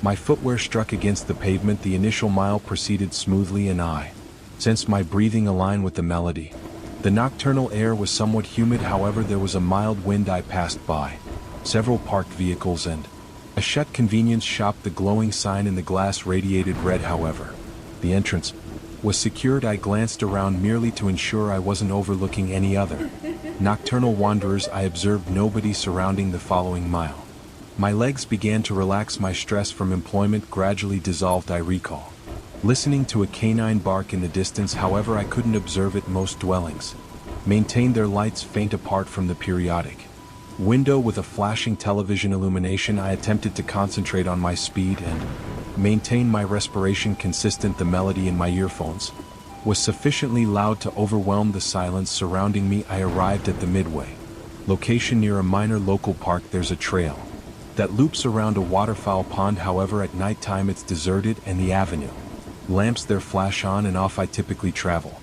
My footwear struck against the pavement. The initial mile proceeded smoothly and I sensed my breathing align with the melody. The nocturnal air was somewhat humid, however there was a mild wind. I passed by several parked vehicles and a shut convenience shop. The glowing sign in the glass radiated red, however the entrance was secured. I glanced around merely to ensure I wasn't overlooking any other nocturnal wanderers. I observed nobody surrounding the following mile. My legs began to relax. My stress from employment gradually dissolved. I recall listening to a canine bark in the distance, however I couldn't observe it. Most dwellings maintained their lights faint apart from the periodic window with a flashing television illumination. I attempted to concentrate on my speed and maintain my respiration consistent. The melody in my earphones was sufficiently loud to overwhelm the silence surrounding me. I arrived at the midway location near a minor local park. There's a trail that loops around a waterfowl pond, however at nighttime it's deserted and the avenue lamps there flash on and off. I typically travel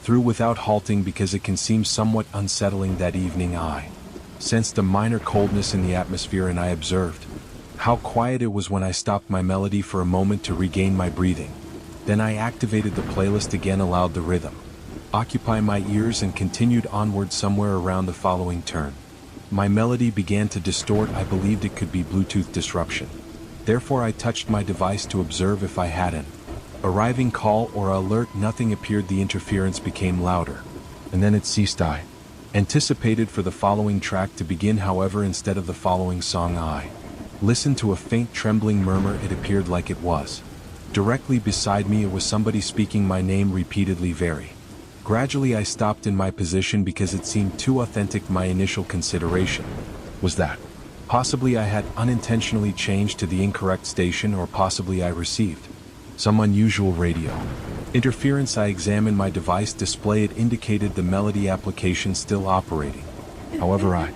through without halting because it can seem somewhat unsettling. That evening I sensed a minor coldness in the atmosphere and I observed how quiet it was when I stopped my melody for a moment to regain my breathing. Then I activated the playlist again, allowed the rhythm occupy my ears and continued onward. Somewhere around the following turn, my melody began to distort. I believed it could be Bluetooth disruption. Therefore I touched my device to observe if I had an arriving call or alert. Nothing appeared. The interference became louder and then it ceased. I anticipated for the following track to begin, however instead of the following song I listened to a faint trembling murmur. It appeared like it was directly beside me. It was somebody speaking my name repeatedly. Very gradually I stopped in my position because it seemed too authentic. My initial consideration was that possibly I had unintentionally changed to the incorrect station, or possibly I received some unusual radio interference. I examined my device display. It indicated the melody application still operating. However, I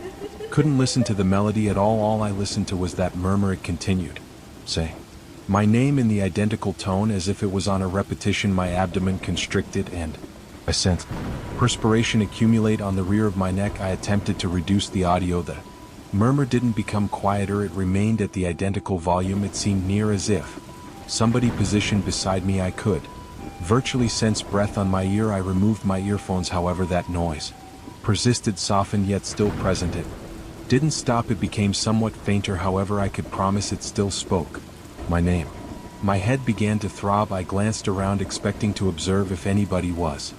couldn't listen to the melody at all. All I listened to was that murmur. It continued saying my name in the identical tone as if it was on a repetition. My abdomen constricted and I sensed perspiration accumulate on the rear of my neck. I attempted to reduce the audio. The murmur didn't become quieter. It remained at the identical volume. It seemed near as if somebody positioned beside me. I could virtually sense breath on my ear. I removed my earphones, however that noise persisted, softened yet still present. It didn't stop. It became somewhat fainter, however I could promise it still spoke my name. My head began to throb. I glanced around expecting to observe if anybody was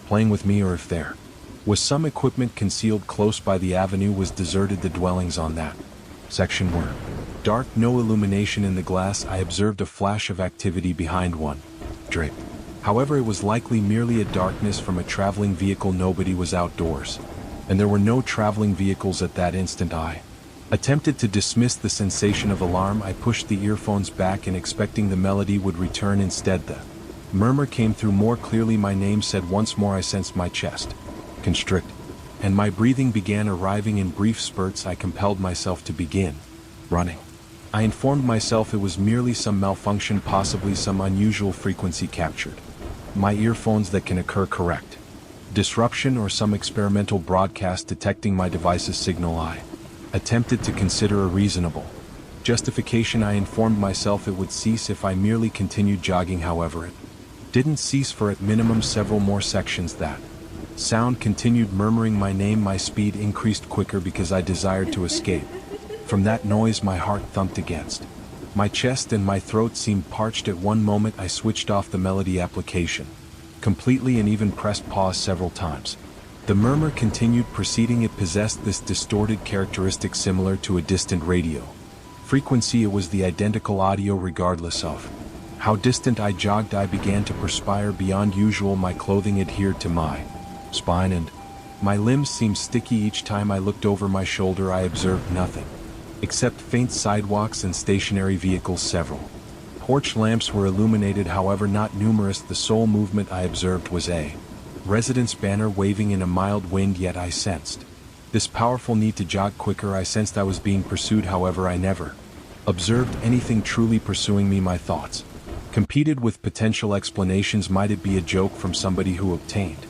playing with me or if there was some equipment concealed close by. The avenue was deserted. The dwellings on that section were dark, no illumination in the glass. I observed a flash of activity behind one drape. However, it was likely merely a darkness from a traveling vehicle. Nobody was outdoors, and there were no traveling vehicles at that instant. I attempted to dismiss the sensation of alarm. I pushed the earphones back and expecting the melody would return. Instead, the murmur came through more clearly. My name said once more. I sensed my chest constrict and my breathing began arriving in brief spurts. I compelled myself to begin running. I informed myself it was merely some malfunction, possibly some unusual frequency captured. My earphones that can occur, correct. Disruption or some experimental broadcast detecting my device's signal. I attempted to consider a reasonable justification. I informed myself it would cease if I merely continued jogging. However, it didn't cease for at minimum several more sections. That sound continued murmuring my name. My speed increased quicker because I desired to escape. From that noise my heart thumped against my chest and my throat seemed parched. At one moment I switched off the melody application completely and even pressed pause several times. The murmur continued proceeding. It possessed this distorted characteristic similar to a distant radio frequency. It was the identical audio regardless of how distant I jogged. I began to perspire beyond usual. My clothing adhered to my spine and my limbs seemed sticky. Each time I looked over my shoulder I observed nothing except faint sidewalks and stationary vehicles. Several porch lamps were illuminated, however not numerous. The sole movement I observed was a residence banner waving in a mild wind, yet I sensed this powerful need to jog quicker. I sensed I was being pursued, however I never observed anything truly pursuing me. My thoughts competed with potential explanations. Might it be a joke from somebody who obtained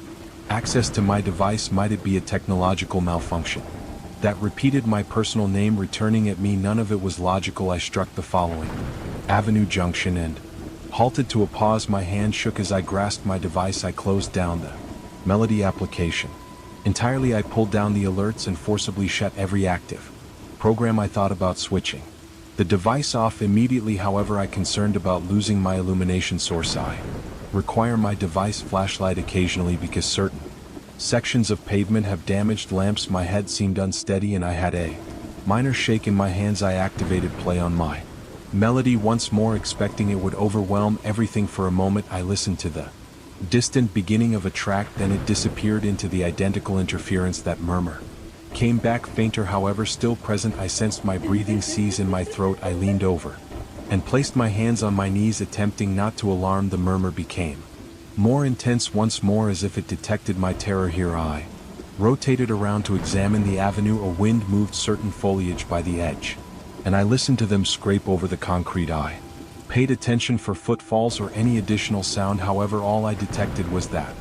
access to my device? Might it be a technological malfunction that repeated my personal name returning at me? None of it was logical. I struck the following Avenue Junction and halted to a pause. My hand shook as I grasped my device. I closed down the melody application entirely. I pulled down the alerts and forcibly shut every active program. I thought about switching the device off immediately, however I concerned about losing my illumination source. I require my device flashlight occasionally because certain sections of pavement have damaged lamps. My head seemed unsteady and I had a minor shake in my hands. I activated play on my melody once more, expecting it would overwhelm everything. For a moment I listened to the distant beginning of a track, then it disappeared into the identical interference. That murmur came back fainter, however still present. I sensed my breathing seize in my throat. I leaned over and placed my hands on my knees, attempting not to alarm. The murmur became more intense once more, as if it detected my terror. Here I rotated around to examine the avenue. A wind moved certain foliage by the edge, and I listened to them scrape over the concrete. I paid attention for footfalls or any additional sound, however all I detected was that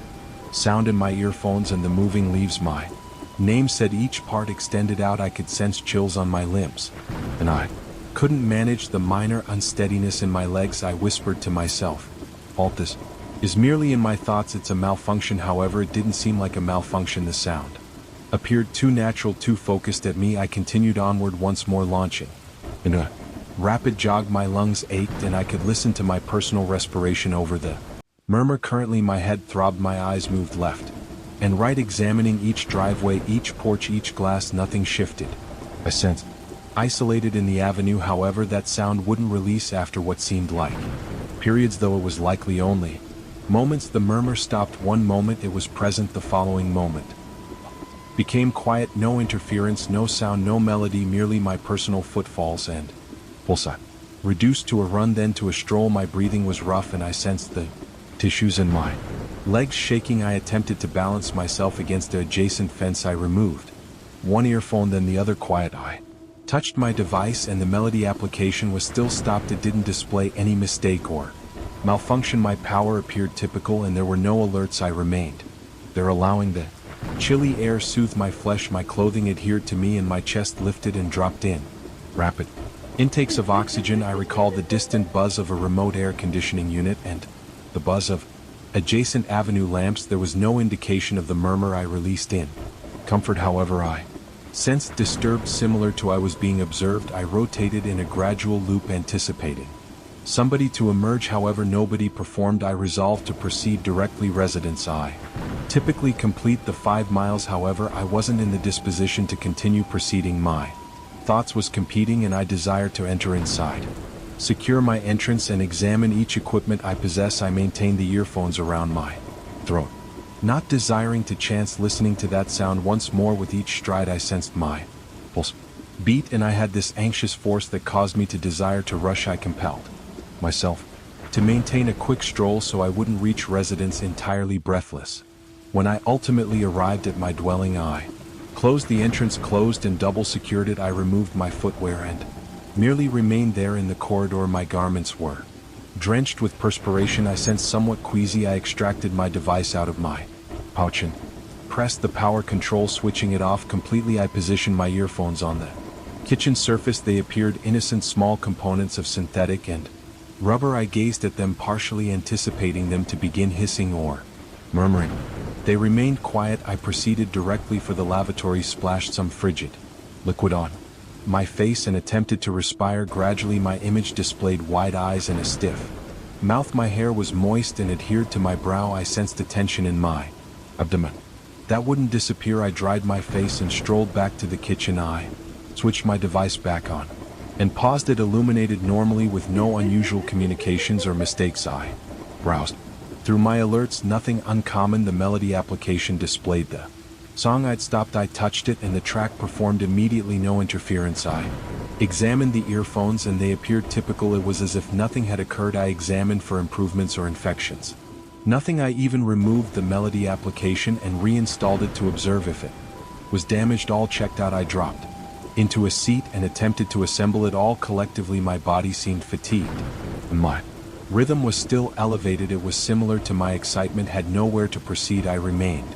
sound in my earphones and the moving leaves. My name said, each part extended out. I could sense chills on my limbs, and I couldn't manage the minor unsteadiness in my legs. I whispered to myself, "Halt, this is merely in my thoughts. It's a malfunction." However, it didn't seem like a malfunction. The sound appeared too natural, too focused at me. I continued onward, once more launching in a rapid jog. My lungs ached and I could listen to my personal respiration over the murmur. Currently my head throbbed, my eyes moved left and right, examining each driveway, each porch, each glass. Nothing shifted. I sensed isolated in the avenue, however that sound wouldn't release after what seemed like periods, though it was likely only moments. The murmur stopped one moment, it was present the following moment. Became quiet, no interference, no sound, no melody, merely my personal footfalls and pulse. Reduced to a run, then to a stroll. My breathing was rough and I sensed the tissues in my legs shaking. I attempted to balance myself against the adjacent fence. I removed one earphone, then the other. Quiet. I touched my device and the melody application was still stopped. It didn't display any mistake or malfunction. My power appeared typical and there were no alerts. I remained there, allowing the chilly air soothe my flesh. My clothing adhered to me and my chest lifted and dropped in rapid intakes of oxygen. I recalled the distant buzz of a remote air conditioning unit and the buzz of adjacent avenue lamps. There was no indication of the murmur. I released in comfort, however I sensed disturbed, similar to I was being observed. I rotated in a gradual loop, anticipating somebody to emerge, however nobody performed. I resolved to proceed directly. Residence. I typically complete the 5 miles, however I wasn't in the disposition to continue proceeding. My thoughts was competing and I desired to enter inside, secure my entrance and examine each equipment I possess. I maintained the earphones around my throat, not desiring to chance listening to that sound once more. With each stride I sensed my pulse beat and I had this anxious force that caused me to desire to rush. I compelled myself to maintain a quick stroll so I wouldn't reach residence entirely breathless. When I ultimately arrived at my dwelling, I closed the entrance, closed and double secured it. I removed my footwear and merely remained there in the corridor. My garments were drenched with perspiration. I sensed somewhat queasy. I extracted my device out of my pouch and pressed the power control, switching it off completely. I positioned my earphones on the kitchen surface. They appeared innocent, small components of synthetic and rubber. I gazed at them, partially anticipating them to begin hissing or murmuring. They remained quiet. I proceeded directly for the lavatory, splashed some frigid liquid on my face and attempted to respire. Gradually my image displayed wide eyes and a stiff mouth. My hair was moist and adhered to my brow. I sensed a tension in my abdomen that wouldn't disappear. I dried my face and strolled back to the kitchen. I switched my device back on and paused it, illuminated normally with no unusual communications or mistakes. I browsed through my alerts, nothing uncommon. The melody application displayed the song I'd stopped. I touched it and the track performed immediately, no interference. I examined the earphones and they appeared typical. It was as if nothing had occurred. I examined for improvements or infections. Nothing. I even removed the melody application and reinstalled it to observe if it was damaged. All checked out. I dropped into a seat and attempted to assemble it all. Collectively my body seemed fatigued. My rhythm was still elevated. It was similar to my excitement. Had nowhere to proceed. I remained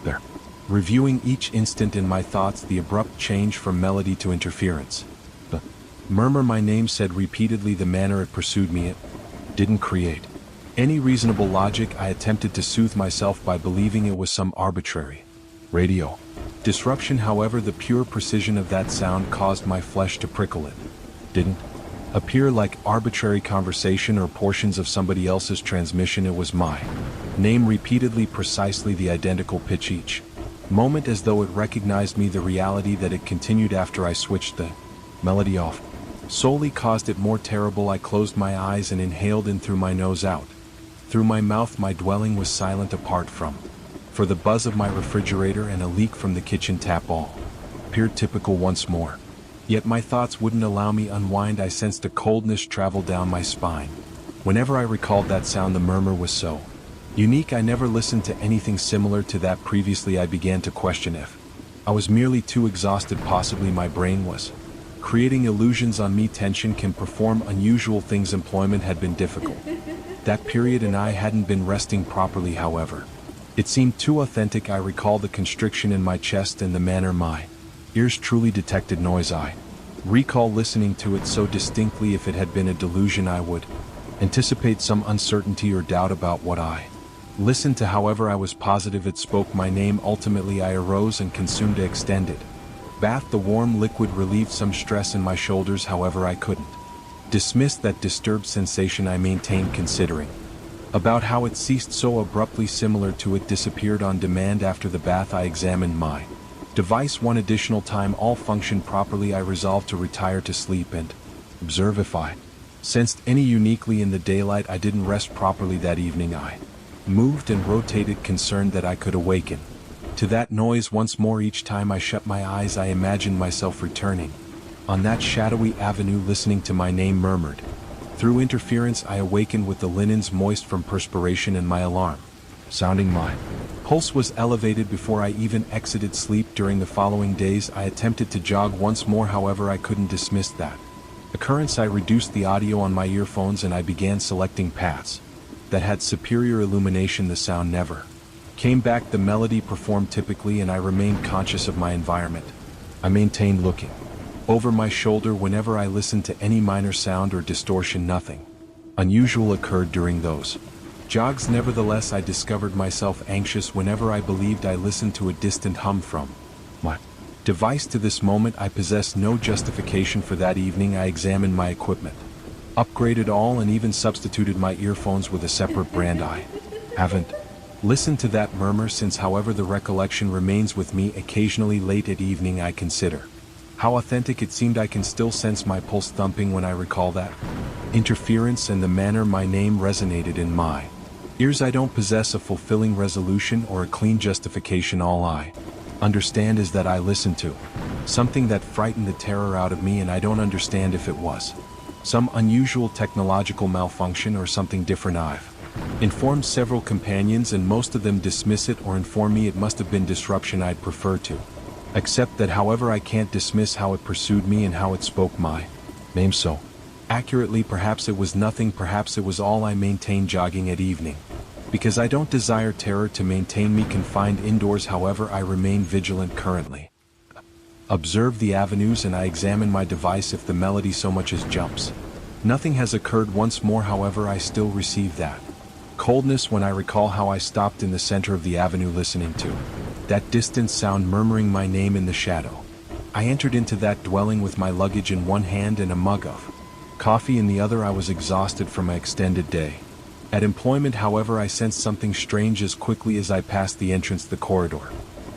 there, reviewing each instant in my thoughts. The abrupt change from melody to interference. The murmur my name said repeatedly. The manner it pursued me, it didn't create any reasonable logic. I attempted to soothe myself by believing it was some arbitrary radio disruption. However, the pure precision of that sound caused my flesh to prickle. It didn't appear like arbitrary conversation or portions of somebody else's transmission. It was my name repeatedly, precisely the identical pitch each moment, as though it recognized me. The reality that it continued after I switched the melody off solely caused it more terrible. I closed my eyes and inhaled in through my nose, out through my mouth. My dwelling was silent apart from for the buzz of my refrigerator and a leak from the kitchen tap. All appeared typical once more. Yet my thoughts wouldn't allow me unwind. I sensed a coldness travel down my spine whenever I recalled that sound. The murmur was so unique. I never listened to anything similar to that previously. I began to question if I was merely too exhausted. Possibly my brain was creating illusions on me. Tension can perform unusual things. Employment had been difficult that period and I hadn't been resting properly. However, it seemed too authentic. I recall the constriction in my chest and the manner my ears truly detected noise. I recall listening to it so distinctly. If it had been a delusion, I would anticipate some uncertainty or doubt about what I listened to. However, I was positive it spoke my name. Ultimately, I arose and consumed an extended bath. The warm liquid relieved some stress in my shoulders. However, I couldn't dismiss that disturbed sensation. I maintained, considering about how it ceased so abruptly. Similar to it disappeared on demand after the bath. I examined my device one additional time. All functioned properly. I resolved to retire to sleep and observe if I sensed any uniquely in the daylight. I didn't rest properly that evening. I moved and rotated, concerned that I could awaken to that noise once more. Each time I shut my eyes, I imagined myself returning on that shadowy avenue, listening to my name murmured through interference. I awakened with the linens moist from perspiration and my alarm sounding. My pulse was elevated before I even exited sleep. During the following days, I attempted to jog once more. However, I couldn't dismiss that occurrence. I reduced the audio on my earphones and I began selecting paths that had superior illumination. The sound never came back. The melody performed typically and I remained conscious of my environment. I maintained looking over my shoulder whenever I listened to any minor sound or distortion. Nothing unusual occurred during those jogs. Nevertheless, I discovered myself anxious whenever I believed I listened to a distant hum from my device. To this moment, I possessed no justification for that evening. I examined my equipment, upgraded all, and even substituted my earphones with a separate brand. I haven't listened to that murmur since. However, the recollection remains with me. Occasionally late at evening, I consider how authentic it seemed. I can still sense my pulse thumping when I recall that interference and the manner my name resonated in my ears. I don't possess a fulfilling resolution or a clean justification. All I understand is that I listened to something that frightened the terror out of me, and I don't understand if it was some unusual technological malfunction or something different. I've informed several companions and most of them dismiss it or inform me it must have been disruption. I'd prefer to Except that however I can't dismiss how it pursued me and how it spoke my name so accurately. Perhaps it was nothing, perhaps it was all I maintain jogging at evening. Because I don't desire terror to maintain me confined indoors, however I remain vigilant currently. Observe the avenues and I examine my device if the melody so much as jumps. Nothing has occurred once more, however I still receive that coldness when I recall how I stopped in the center of the avenue listening to that distant sound murmuring my name in the shadow. I entered into that dwelling with my luggage in one hand and a mug of coffee in the other. I was exhausted from my extended day at employment, however I sensed something strange as quickly as I passed the entrance. The corridor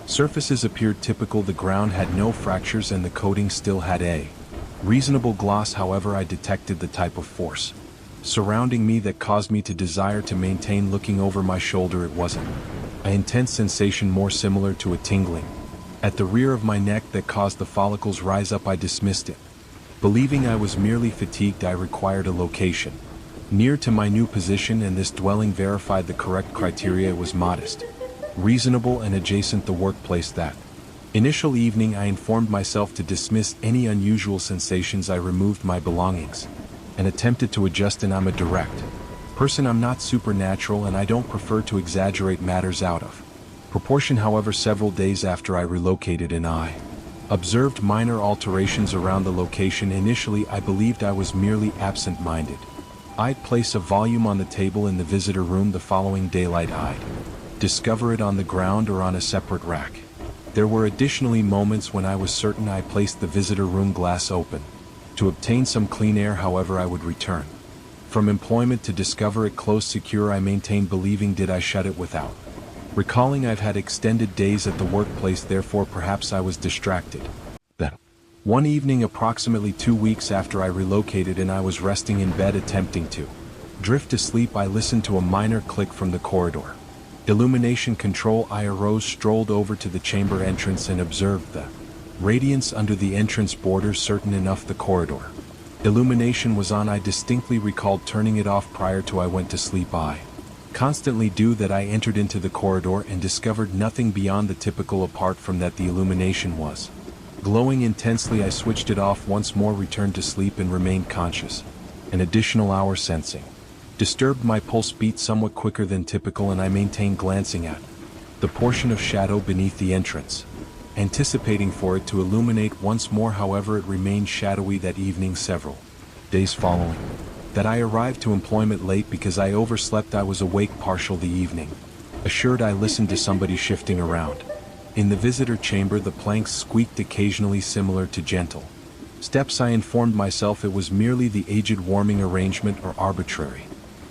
surfaces appeared typical, the ground had no fractures and the coating still had a reasonable gloss, however I detected the type of force surrounding me that caused me to desire to maintain looking over my shoulder. It wasn't an intense sensation, more similar to a tingling at the rear of my neck that caused the follicles rise up. I dismissed it, believing I was merely fatigued. I required a location near to my new position, and this dwelling verified the correct criteria. It was modest, reasonable, and adjacent the workplace. That initial evening I informed myself to dismiss any unusual sensations. I removed my belongings and attempted to adjust, and I'm a direct person. I'm not supernatural and I don't prefer to exaggerate matters out of proportion. However, several days after I relocated and I observed minor alterations around the location. Initially I believed I was merely absent-minded. I'd place a volume on the table in the visitor room. The following daylight I'd discover it on the ground or on a separate rack. There were additionally moments when I was certain I placed the visitor room glass open to obtain some clean air. However, I would return from employment to discover it closed secure. I maintained believing did I shut it without recalling I've had extended days at the workplace, therefore perhaps I was distracted. Then one evening approximately 2 weeks after I relocated and I was resting in bed attempting to drift to sleep, I listened to a minor click from the corridor illumination control. I arose, strolled over to the chamber entrance and observed the radiance under the entrance border. Certain enough the corridor illumination was on. I distinctly recalled turning it off prior to I went to sleep. I constantly do that. I entered into the corridor and discovered nothing beyond the typical. Apart from that, the illumination was glowing intensely. I switched it off once more, returned to sleep and remained conscious an additional hour. Sensing disturbed, my pulse beat somewhat quicker than typical and I maintained glancing at the portion of shadow beneath the entrance, anticipating for it to illuminate once more. However, it remained shadowy that evening. Several days following that I arrived to employment late because I overslept. I was awake partial the evening. Assured, I listened to somebody shifting around in the visitor chamber. The planks squeaked occasionally, similar to gentle steps. I informed myself it was merely the aged warming arrangement or arbitrary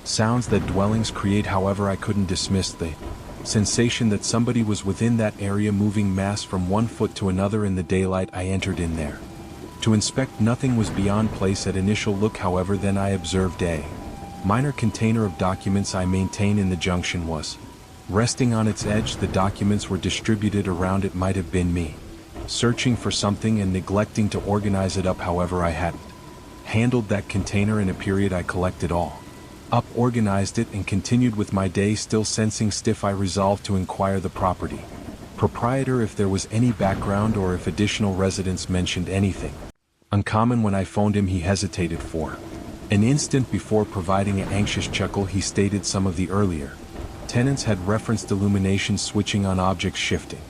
sounds that dwellings create. However, I couldn't dismiss the sensation that somebody was within that area, moving mass from one foot to another. In the daylight I entered in there to inspect. Nothing was beyond place at initial look. However, then I observed a minor container of documents. I maintain in the junction was resting on its edge. The documents were distributed around. It might have been me searching for something and neglecting to organize it up. However, I hadn't handled that container in a period. I collected all up, organized it, and continued with my day. Still sensing stiff, I resolved to inquire the property proprietor if there was any background or if additional residents mentioned anything uncommon. When I phoned him, he hesitated for an instant before providing an anxious chuckle. He stated some of the earlier tenants had referenced illumination switching on, objects shifting,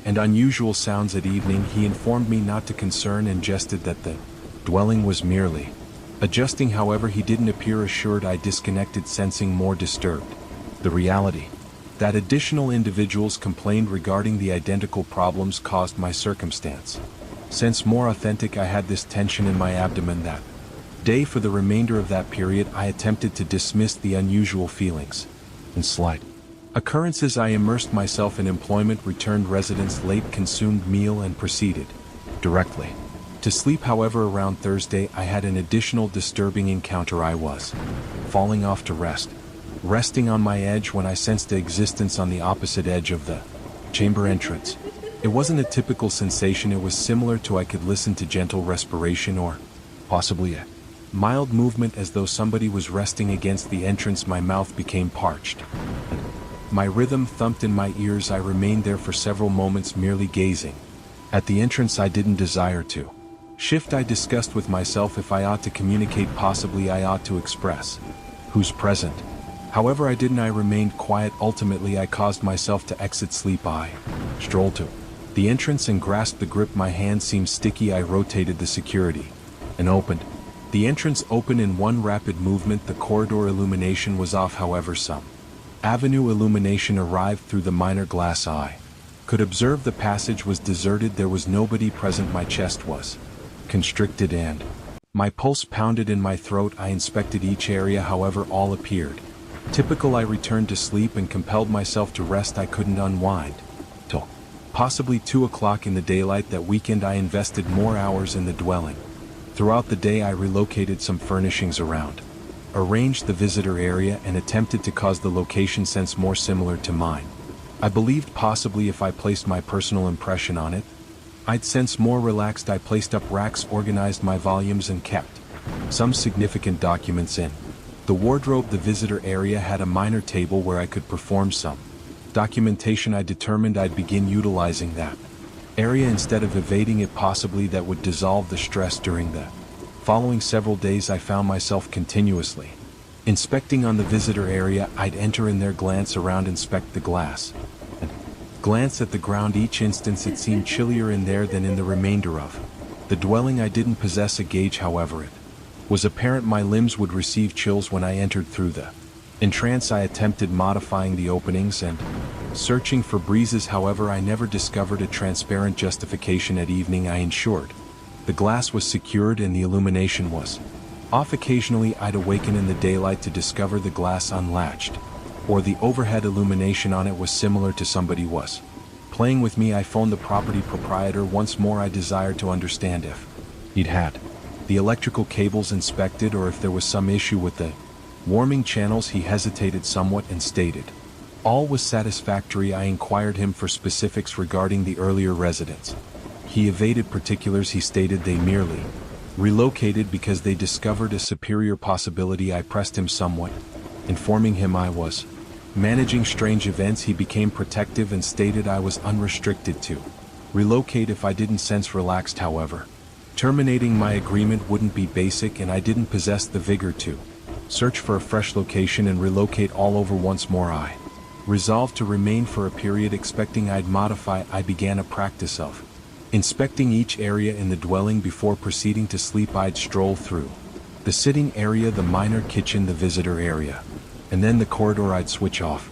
and unusual sounds at evening. He informed me not to concern and jested that the dwelling was merely adjusting. However, he didn't appear assured. I disconnected, sensing more disturbed the reality that additional individuals complained regarding the identical problems caused my circumstance. Since more authentic, I had this tension in my abdomen that day. For the remainder of that period I attempted to dismiss the unusual feelings and slight occurrences. I immersed myself in employment, returned residence late, consumed meal and proceeded directly to sleep. However, around Thursday I had an additional disturbing encounter. I was falling off to rest, resting on my edge, when I sensed the existence on the opposite edge of the chamber entrance. It wasn't a typical sensation. It was similar to I could listen to gentle respiration or possibly a mild movement, as though somebody was resting against the entrance. My mouth became parched. My rhythm thumped in my ears. I remained there for several moments, merely gazing At the entrance I didn't desire to shift. I discussed with myself if I ought to communicate, possibly I ought to express who's present. However I didn't. I remained quiet. Ultimately I caused myself to exit sleep. I strolled to the entrance and grasped the grip. My hand seemed sticky. I rotated the security and opened. The entrance opened in one rapid movement. The corridor illumination was off, however some avenue illumination arrived through the minor glass. I could observe the passage was deserted. There was nobody present. My chest was constricted and my pulse pounded in my throat. I inspected each area, however all appeared typical. I returned to sleep and compelled myself to rest. I couldn't unwind till possibly 2 o'clock in the daylight. That weekend I invested more hours in the dwelling. Throughout the day I relocated some furnishings around, arranged the visitor area, and attempted to cause the location sense more similar to mine. I believed possibly if I placed my personal impression on it, I'd sense more relaxed. I placed up racks, organized my volumes, and kept some significant documents in the wardrobe. The visitor area had a minor table where I could perform some documentation. I determined I'd begin utilizing that area instead of evading it. Possibly that would dissolve the stress. During the following several days I found myself continuously inspecting on the visitor area. I'd enter in there, glance around, inspect the glass, and glance at the ground. Each instance it seemed chillier in there than in the remainder of the dwelling. I didn't possess a gauge, however it was apparent my limbs would receive chills when I entered through the entrance. I attempted modifying the openings and searching for breezes, however I never discovered a transparent justification. At evening I ensured the glass was secured and the illumination was off. Occasionally I'd awaken in the daylight to discover the glass unlatched, or the overhead illumination on it was similar to somebody was playing with me. I phoned the property proprietor once more. I desired to understand if he'd had the electrical cables inspected or if there was some issue with the warming channels. He hesitated somewhat and stated all was satisfactory. I inquired him for specifics regarding the earlier residents. He evaded particulars. He stated they merely relocated because they discovered a superior possibility. I pressed him somewhat, informing him I was managing strange events. He became protective and stated I was unrestricted to relocate if I didn't sense relaxed. However, terminating my agreement wouldn't be basic and I didn't possess the vigor to search for a fresh location and relocate all over once more. I resolved to remain for a period, expecting I'd modify. I began a practice of inspecting each area in the dwelling before proceeding to sleep. I'd stroll through the sitting area, the minor kitchen, the visitor area, and then the corridor. I'd switch off